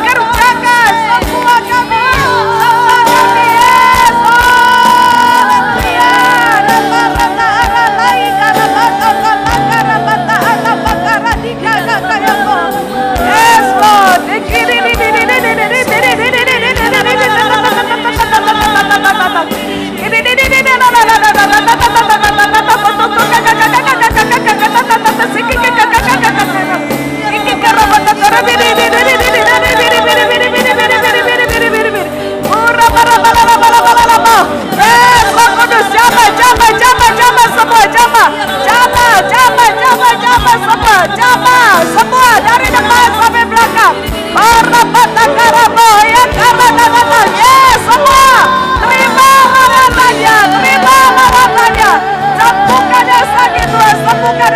semua kami, yes, yes Lord, semua dari depan sampai belakang. Yes, semua terima lawatannya, sembuhkan yang sakit Tuhan, sembuhkan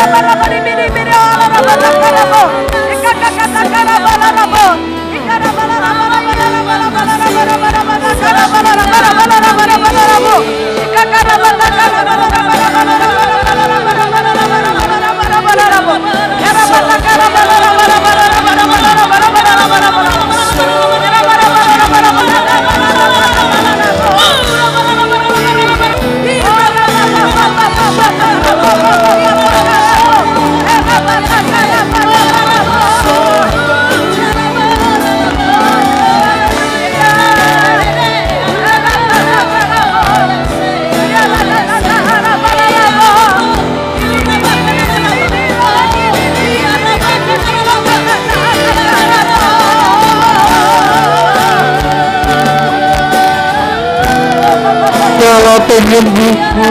penyembuhku,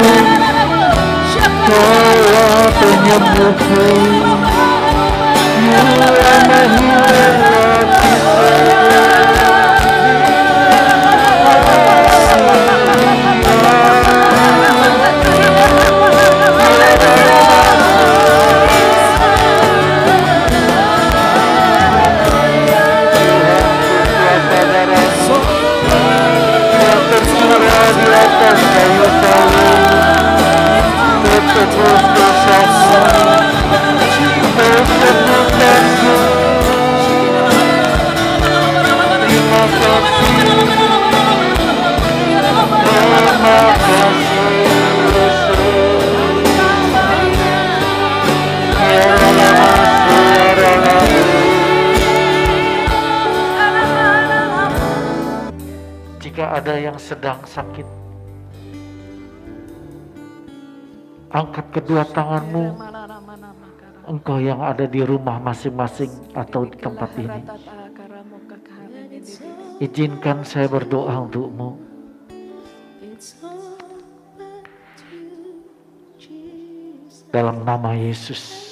Kau penyembuhku, yang ada yang sedang sakit, angkat kedua tanganmu. Engkau yang ada di rumah masing-masing atau di tempat ini, izinkan saya berdoa untukmu. dalam nama Yesus.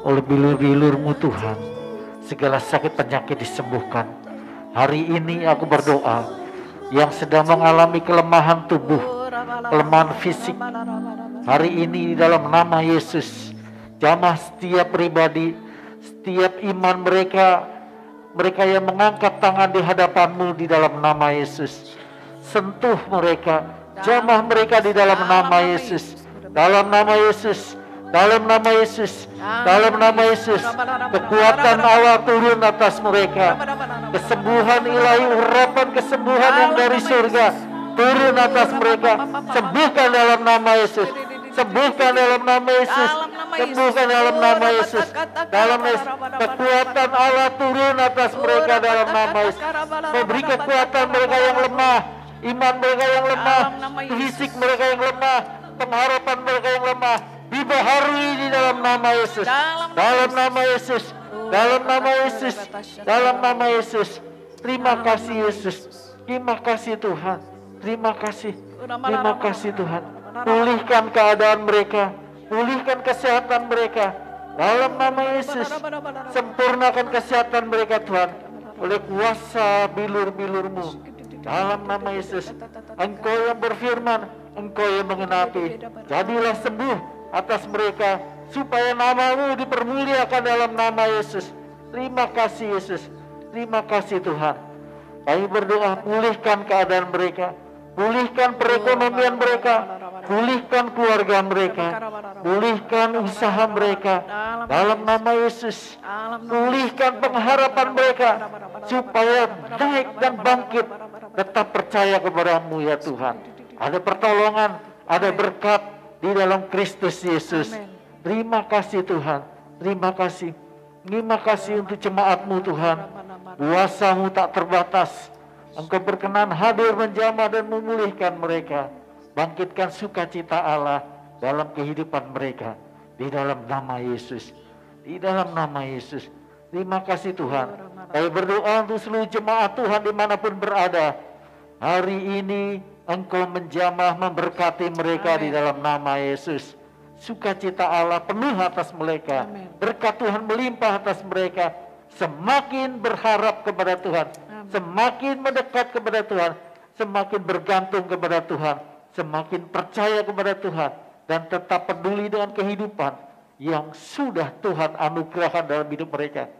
Oleh bilur-bilur-Mu Tuhan, segala sakit penyakit disembuhkan. Hari ini aku berdoa, yang sedang mengalami kelemahan tubuh, kelemahan fisik, hari ini di dalam nama Yesus, jamah setiap pribadi, setiap iman mereka yang mengangkat tangan di hadapan-Mu di dalam nama Yesus. Sentuh mereka, jamah mereka di dalam nama Yesus, dalam nama Yesus, dalam nama Yesus, dalam nama Yesus. Kekuatan Allah turun atas mereka, kesembuhan ilahi, urapan kesembuhan yang dari surga turun atas mereka. Sembuhkan dalam nama Yesus, sembuhkan dalam nama Yesus, sembuhkan dalam nama Yesus, dalam Yesus. Kekuatan Allah turun atas mereka dalam nama Yesus, memberi kekuatan mereka yang lemah, iman mereka yang lemah, fisik mereka yang lemah, pengharapan mereka yang lemah, dibaharui di dalam nama Yesus, dalam nama Yesus, dalam nama Yesus, dalam nama Yesus. Terima kasih Yesus, terima kasih Tuhan, terima kasih Tuhan. Pulihkan keadaan mereka, pulihkan kesehatan mereka dalam nama Yesus. Sempurnakan kesehatan mereka Tuhan, oleh kuasa bilur-bilur-Mu dalam nama Yesus. Engkau yang berfirman, Engkau yang mengenapi, jadilah sembuh atas mereka, supaya nama-Mu dipermuliakan dalam nama Yesus. Terima kasih Yesus, terima kasih Tuhan. Kami berdoa, pulihkan keadaan mereka, pulihkan perekonomian mereka, pulihkan keluarga mereka, pulihkan usaha mereka dalam nama Yesus. Pulihkan pengharapan mereka supaya naik dan bangkit, tetap percaya kepada-Mu ya Tuhan. Ada pertolongan, ada berkat di dalam Kristus Yesus. Terima kasih Tuhan, terima kasih. Terima kasih untuk jemaat-Mu Tuhan. Kuasa-Mu tak terbatas. Engkau berkenan hadir menjamah dan memulihkan mereka. Bangkitkan sukacita Allah dalam kehidupan mereka. Di dalam nama Yesus. Di dalam nama Yesus. Terima kasih Tuhan. Kami berdoa untuk seluruh jemaat Tuhan dimanapun berada. Hari ini Engkau menjamah memberkati mereka di dalam nama Yesus. Sukacita Allah penuh atas mereka. Berkat Tuhan melimpah atas mereka. Semakin berharap kepada Tuhan, semakin mendekat kepada Tuhan, semakin bergantung kepada Tuhan, semakin percaya kepada Tuhan, dan tetap peduli dengan kehidupan yang sudah Tuhan anugerahkan dalam hidup mereka.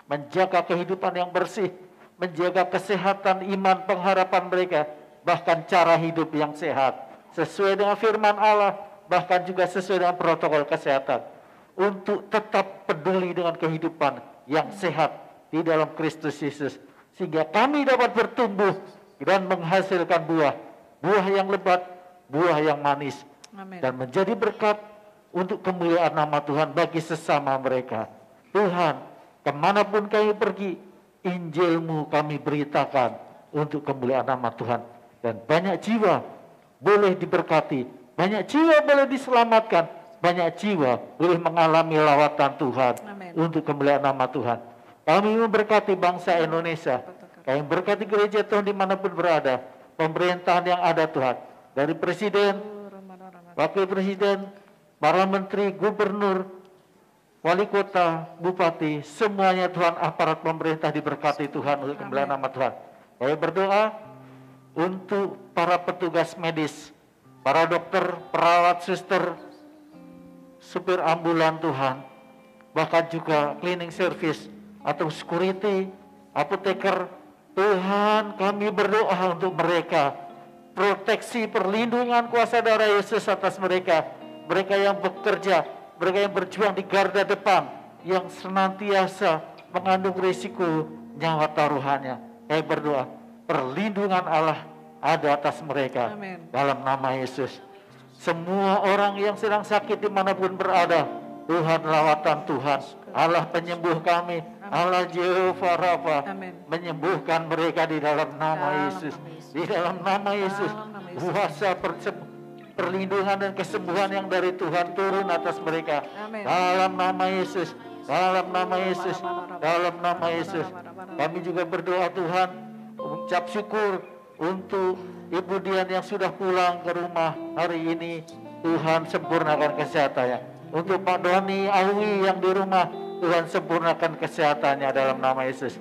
Menjaga kehidupan yang bersih, menjaga kesehatan iman pengharapan mereka, bahkan cara hidup yang sehat, sesuai dengan firman Allah, bahkan juga sesuai dengan protokol kesehatan, untuk tetap peduli dengan kehidupan yang sehat di dalam Kristus Yesus, sehingga kami dapat bertumbuh dan menghasilkan buah yang lebat, buah yang manis. Amen. Dan menjadi berkat untuk kemuliaan nama Tuhan bagi sesama mereka. Tuhan, kemanapun kami pergi, Injil-Mu kami beritakan untuk kemuliaan nama Tuhan, dan banyak jiwa boleh diberkati, banyak jiwa boleh diselamatkan, banyak jiwa boleh mengalami lawatan Tuhan. Amen. Untuk kemuliaan nama Tuhan. Kami memberkati bangsa Indonesia, kami berkati gereja Tuhan dimanapun berada, pemerintahan yang ada Tuhan, dari presiden, wakil presiden, para menteri, gubernur, wali kota, bupati, semuanya Tuhan, aparat pemerintah diberkati Tuhan untuk kemuliaan nama Tuhan. Kami berdoa untuk para petugas medis, para dokter, perawat, suster, supir ambulan Tuhan, bahkan juga cleaning service atau security, apoteker. Tuhan, kami berdoa untuk mereka, proteksi, perlindungan kuasa darah Yesus atas mereka, mereka yang bekerja, mereka yang berjuang di garda depan, yang senantiasa mengandung risiko nyawa taruhannya. Kami berdoa, perlindungan Allah ada atas mereka. Amen. Dalam nama Yesus. Semua orang yang sedang sakit dimanapun berada, Tuhan, lawatan Tuhan, Allah penyembuh kami, Allah Jehovah Rafa, menyembuhkan mereka di dalam nama Yesus. Di dalam nama Yesus, kuasa perlindungan dan kesembuhan yang dari Tuhan turun atas mereka. Dalam nama Yesus, dalam nama Yesus, dalam nama Yesus. Kami juga berdoa Tuhan, ucap syukur untuk Ibu Dian yang sudah pulang ke rumah hari ini. Tuhan sempurnakan kesehatannya. Untuk Pak Doni Awi yang di rumah, Tuhan sempurnakan kesehatannya dalam nama Yesus.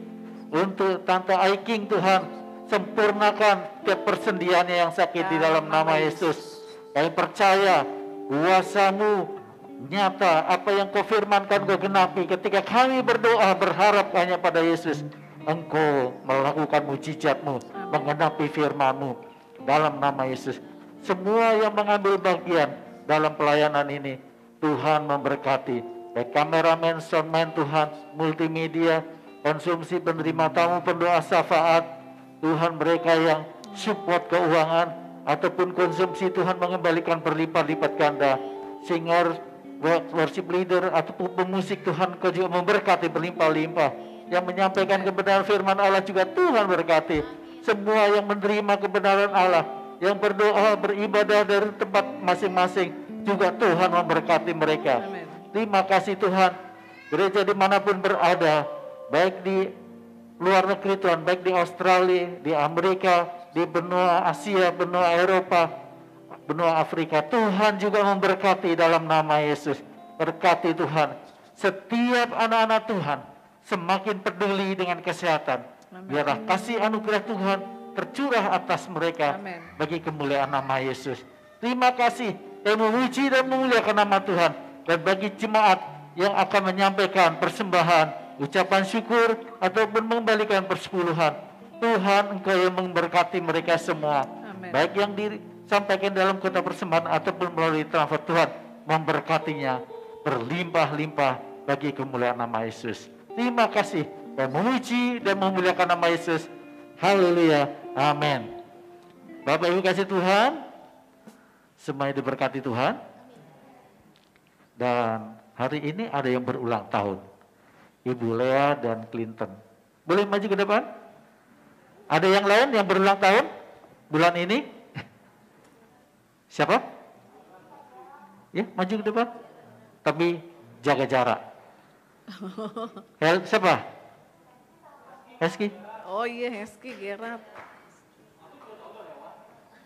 Untuk Tante Aiking, Tuhan sempurnakan tiap persendiannya yang sakit di dalam nama Yesus. Kami percaya kuasa-Mu nyata, apa yang Kau firmankan Kau genapi. Ketika kami berdoa berharap hanya pada Yesus, Engkau melakukan mujizat-Mu, menggenapi firman-Mu dalam nama Yesus. Semua yang mengambil bagian dalam pelayanan ini, Tuhan memberkati. Baik kameramen, soundman Tuhan, multimedia, konsumsi penerima tamu, pendoa syafaat, Tuhan mereka yang support keuangan ataupun konsumsi, Tuhan mengembalikan berlipat-lipat ganda. Singer, worship leader ataupun pemusik, Tuhan Kau juga memberkati berlimpah-limpah. Yang menyampaikan kebenaran firman Allah juga Tuhan berkati. Semua yang menerima kebenaran Allah, yang berdoa, beribadah dari tempat masing-masing, juga Tuhan memberkati mereka. Terima kasih Tuhan. Gereja dimanapun berada, baik di luar negeri Tuhan, baik di Australia, di Amerika, di benua Asia, benua Eropa, benua Afrika, Tuhan juga memberkati dalam nama Yesus. Berkati Tuhan setiap anak-anak Tuhan semakin peduli dengan kesehatan. Biarlah kasih anugerah Tuhan tercurah atas mereka. Bagi kemuliaan nama Yesus. Terima kasih yang memuji dan memuliakan nama Tuhan. Dan bagi jemaat yang akan menyampaikan persembahan, ucapan syukur ataupun mengembalikan persepuluhan, Tuhan Engkau yang memberkati mereka semua. Baik yang disampaikan dalam kota persembahan ataupun melalui transfer, Tuhan memberkatinya berlimpah-limpah bagi kemuliaan nama Yesus. Terima kasih dan memuji dan memuliakan nama Yesus. Haleluya, amin. Bapak Ibu kasih Tuhan, semuanya diberkati Tuhan. Dan hari ini ada yang berulang tahun, Ibu Lea dan Clinton. Boleh maju ke depan? Ada yang lain yang berulang tahun bulan ini? Siapa? Ya, maju ke depan. Tapi jaga jarak. Siapa? Heski? Oh iya, Heski Gerard.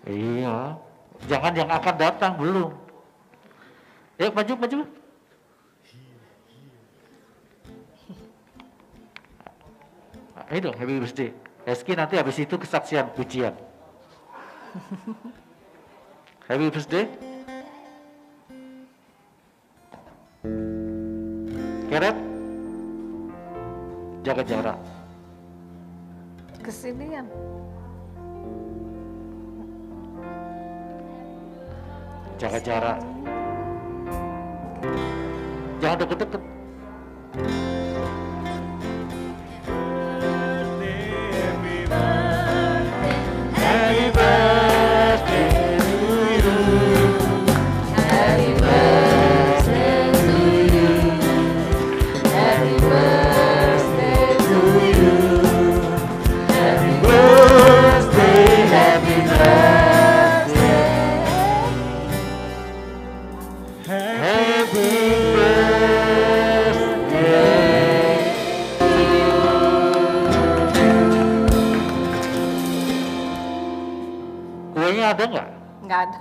Iya. Jangan yang akan datang, belum. Yuk maju. Ayo dong, happy birthday. Heski nanti habis itu kesaksian pujian. Happy birthday. Keret, jaga jarak. Kesinian. Jaga jarak. Jangan deket-deket. Happy birthday to you. Happy birthday to you. Happy birthday to you. Happy birthday, happy birthday. Happy kuenya ada nggak? Nggak ada.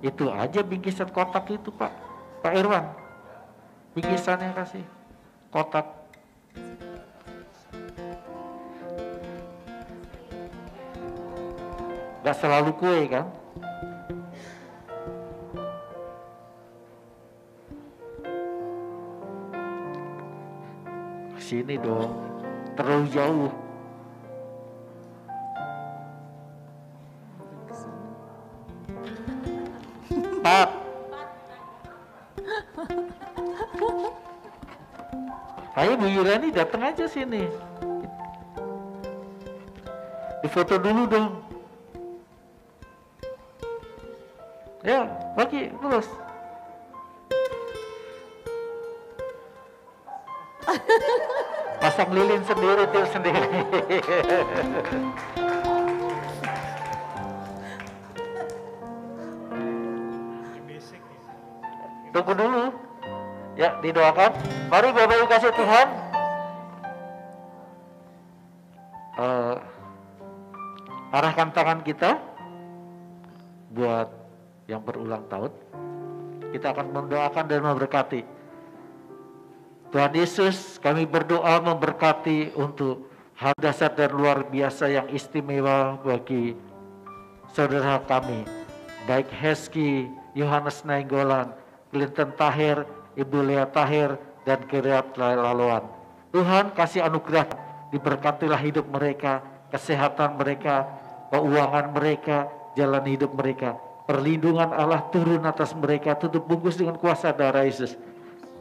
Itu aja bingkisan kotak itu Pak Irwan. Bingkisannya kasih kotak. Nggak selalu kue kan? Sini dong, terlalu jauh. Pak. Ayo Bu Yurani datang aja sini. Difoto dulu dong. Ya, lagi terus. Pasang lilin sendiri, til sendiri. Tunggu dulu. Ya, didoakan. Mari Bapak Ibu kasih Tuhan. Arahkan tangan kita buat yang berulang tahun. Kita akan mendoakan dan memberkati. Tuhan Yesus, kami berdoa memberkati untuk hal dasar dan luar biasa yang istimewa bagi saudara kami, baik Heski, Yohanes Nainggolan, Clinton Tahir, Ibu Lea Tahir, dan Kiryat Laluan. Tuhan kasih anugerah, diberkatilah hidup mereka, kesehatan mereka, keuangan mereka, jalan hidup mereka. Perlindungan Allah turun atas mereka, tutup bungkus dengan kuasa darah Yesus.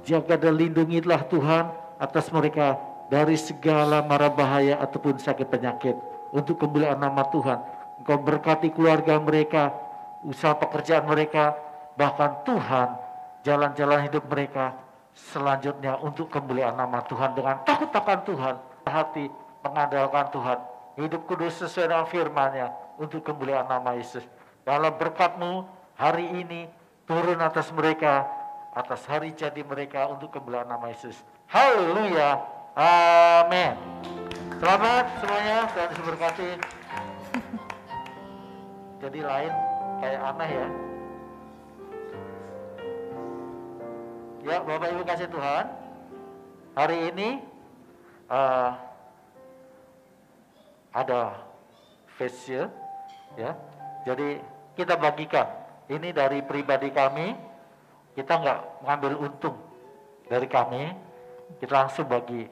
Jaga dan lindungilah Tuhan atas mereka dari segala mara bahaya ataupun sakit penyakit. Untuk kemuliaan nama Tuhan, Engkau berkati keluarga mereka, usaha pekerjaan mereka, bahkan Tuhan jalan-jalan hidup mereka selanjutnya untuk kemuliaan nama Tuhan, dengan takut akan Tuhan, hati mengandalkan Tuhan, hidup kudus sesuai dengan firman-Nya untuk kemuliaan nama Yesus. Dalam berkat-Mu hari ini turun atas mereka, atas hari jadi mereka untuk kemuliaan nama Yesus. Haleluya. Amin. Selamat semuanya, Tuhan Yesus berkati. Jadi lain kayak aneh ya. Ya, Bapak Ibu kasih Tuhan, hari ini ada facial ya. Jadi kita bagikan. Ini dari pribadi kami. Kita nggak ngambil untung dari kami, kita langsung bagi.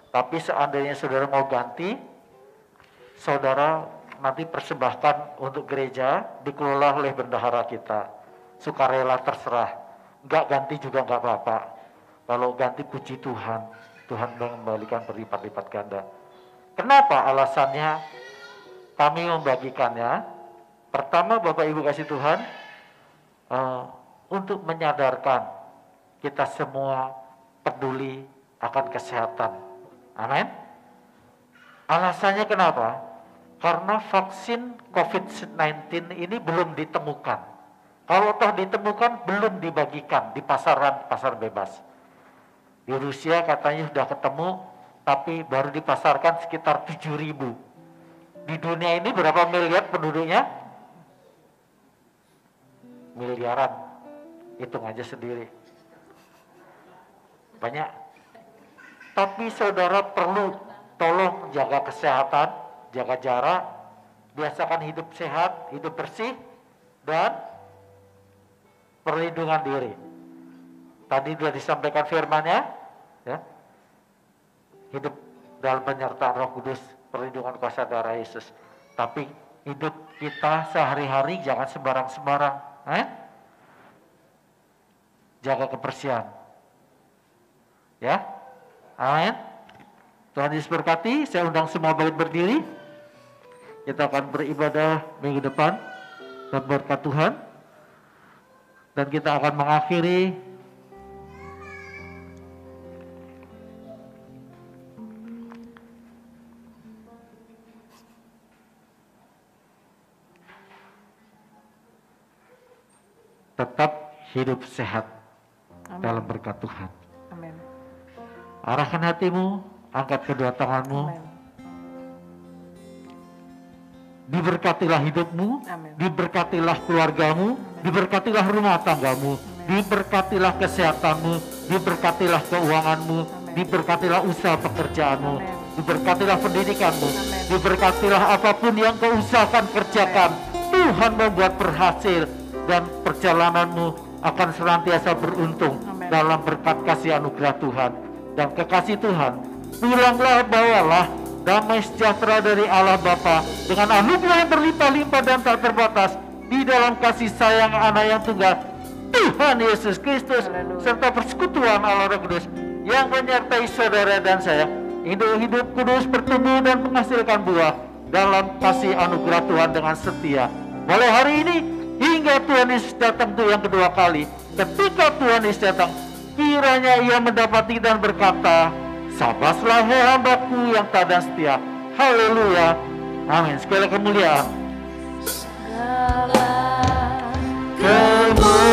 Tapi seandainya saudara mau ganti, saudara nanti persembahkan untuk gereja, dikelola oleh bendahara kita. Sukarela terserah, nggak ganti juga nggak apa-apa. Kalau ganti puji Tuhan, Tuhan mengembalikan berlipat-lipat ganda. Kenapa alasannya kami membagikannya? Pertama, Bapak Ibu kasih Tuhan, untuk menyadarkan kita semua peduli akan kesehatan. Amin. Alasannya kenapa? Karena vaksin COVID-19 ini belum ditemukan. Kalau toh ditemukan, belum dibagikan di pasar bebas. Di Rusia katanya sudah ketemu, tapi baru dipasarkan sekitar 7.000. Di dunia ini berapa miliar penduduknya? Miliaran. Hitung aja sendiri. Banyak. Tapi saudara perlu tolong jaga kesehatan, jaga jarak, biasakan hidup sehat, hidup bersih, dan perlindungan diri. Tadi sudah disampaikan firman-Nya, ya. Hidup dalam penyertaan Roh Kudus, perlindungan kuasa darah Yesus. Tapi hidup kita sehari-hari jangan sembarang-sembarang. Jaga kebersihan. Ya. Amin. Tuhan Yesus berkati. Saya undang semua balik berdiri. Kita akan beribadah minggu depan dan berkat Tuhan. Dan kita akan mengakhiri tetap hidup sehat. Amin. Dalam berkat Tuhan. Amin. Arahkan hatimu, angkat kedua tanganmu. Amin. Diberkatilah hidupmu, Amin. diberkatilah keluargamu, Amin. diberkatilah rumah tanggamu, Amin. diberkatilah kesehatanmu, diberkatilah keuanganmu, Amin. diberkatilah usaha pekerjaanmu, Amin. diberkatilah pendidikanmu, Amin. diberkatilah apapun yang kau usahakan kerjakan. Amin. Tuhan membuat berhasil dan perjalananmu akan senantiasa beruntung. Amen. Dalam berkat kasih anugerah Tuhan dan kekasih Tuhan. Pulanglah, bawalah damai sejahtera dari Allah Bapa dengan anugerah yang berlimpah-limpah dan tak terbatas di dalam kasih sayang anak yang tunggal Tuhan Yesus Kristus, serta persekutuan Allah Roh Kudus yang menyertai saudara dan saya, hidup kudus, bertumbuh dan menghasilkan buah dalam kasih anugerah Tuhan dengan setia. Mulai hari ini hingga Tuhan Yesus datang itu yang kedua kali. Ketika Tuhan Yesus datang, kiranya ia mendapati dan berkata, sabaslah hai hambaku yang taat dan setia. Haleluya. Amin. Segala kemuliaan, kemuliaan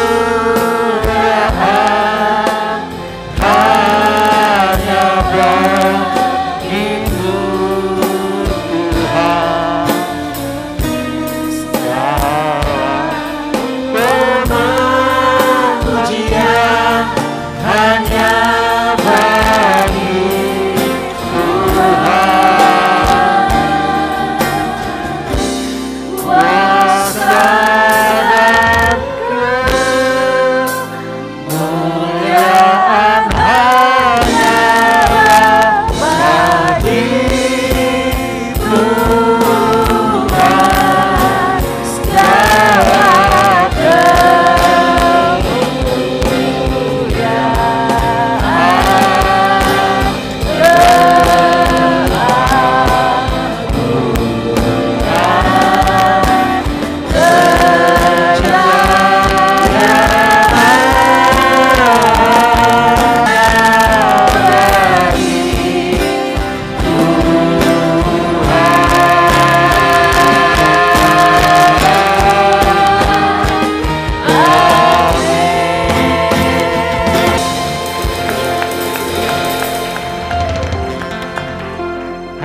hanya bagimu Tuhan. Segala kemuliaan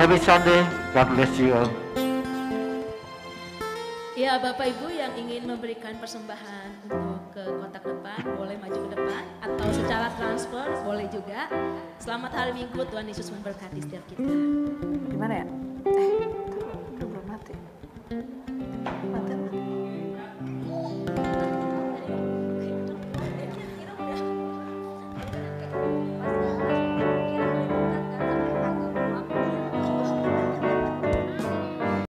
Happy Sunday. God bless you all. Ya, Bapak Ibu yang ingin memberikan persembahan untuk ke kotak depan, boleh maju ke depan. Atau secara transfer, boleh juga. Selamat hari Minggu, Tuhan Yesus memberkati setiap kita. Gimana ya?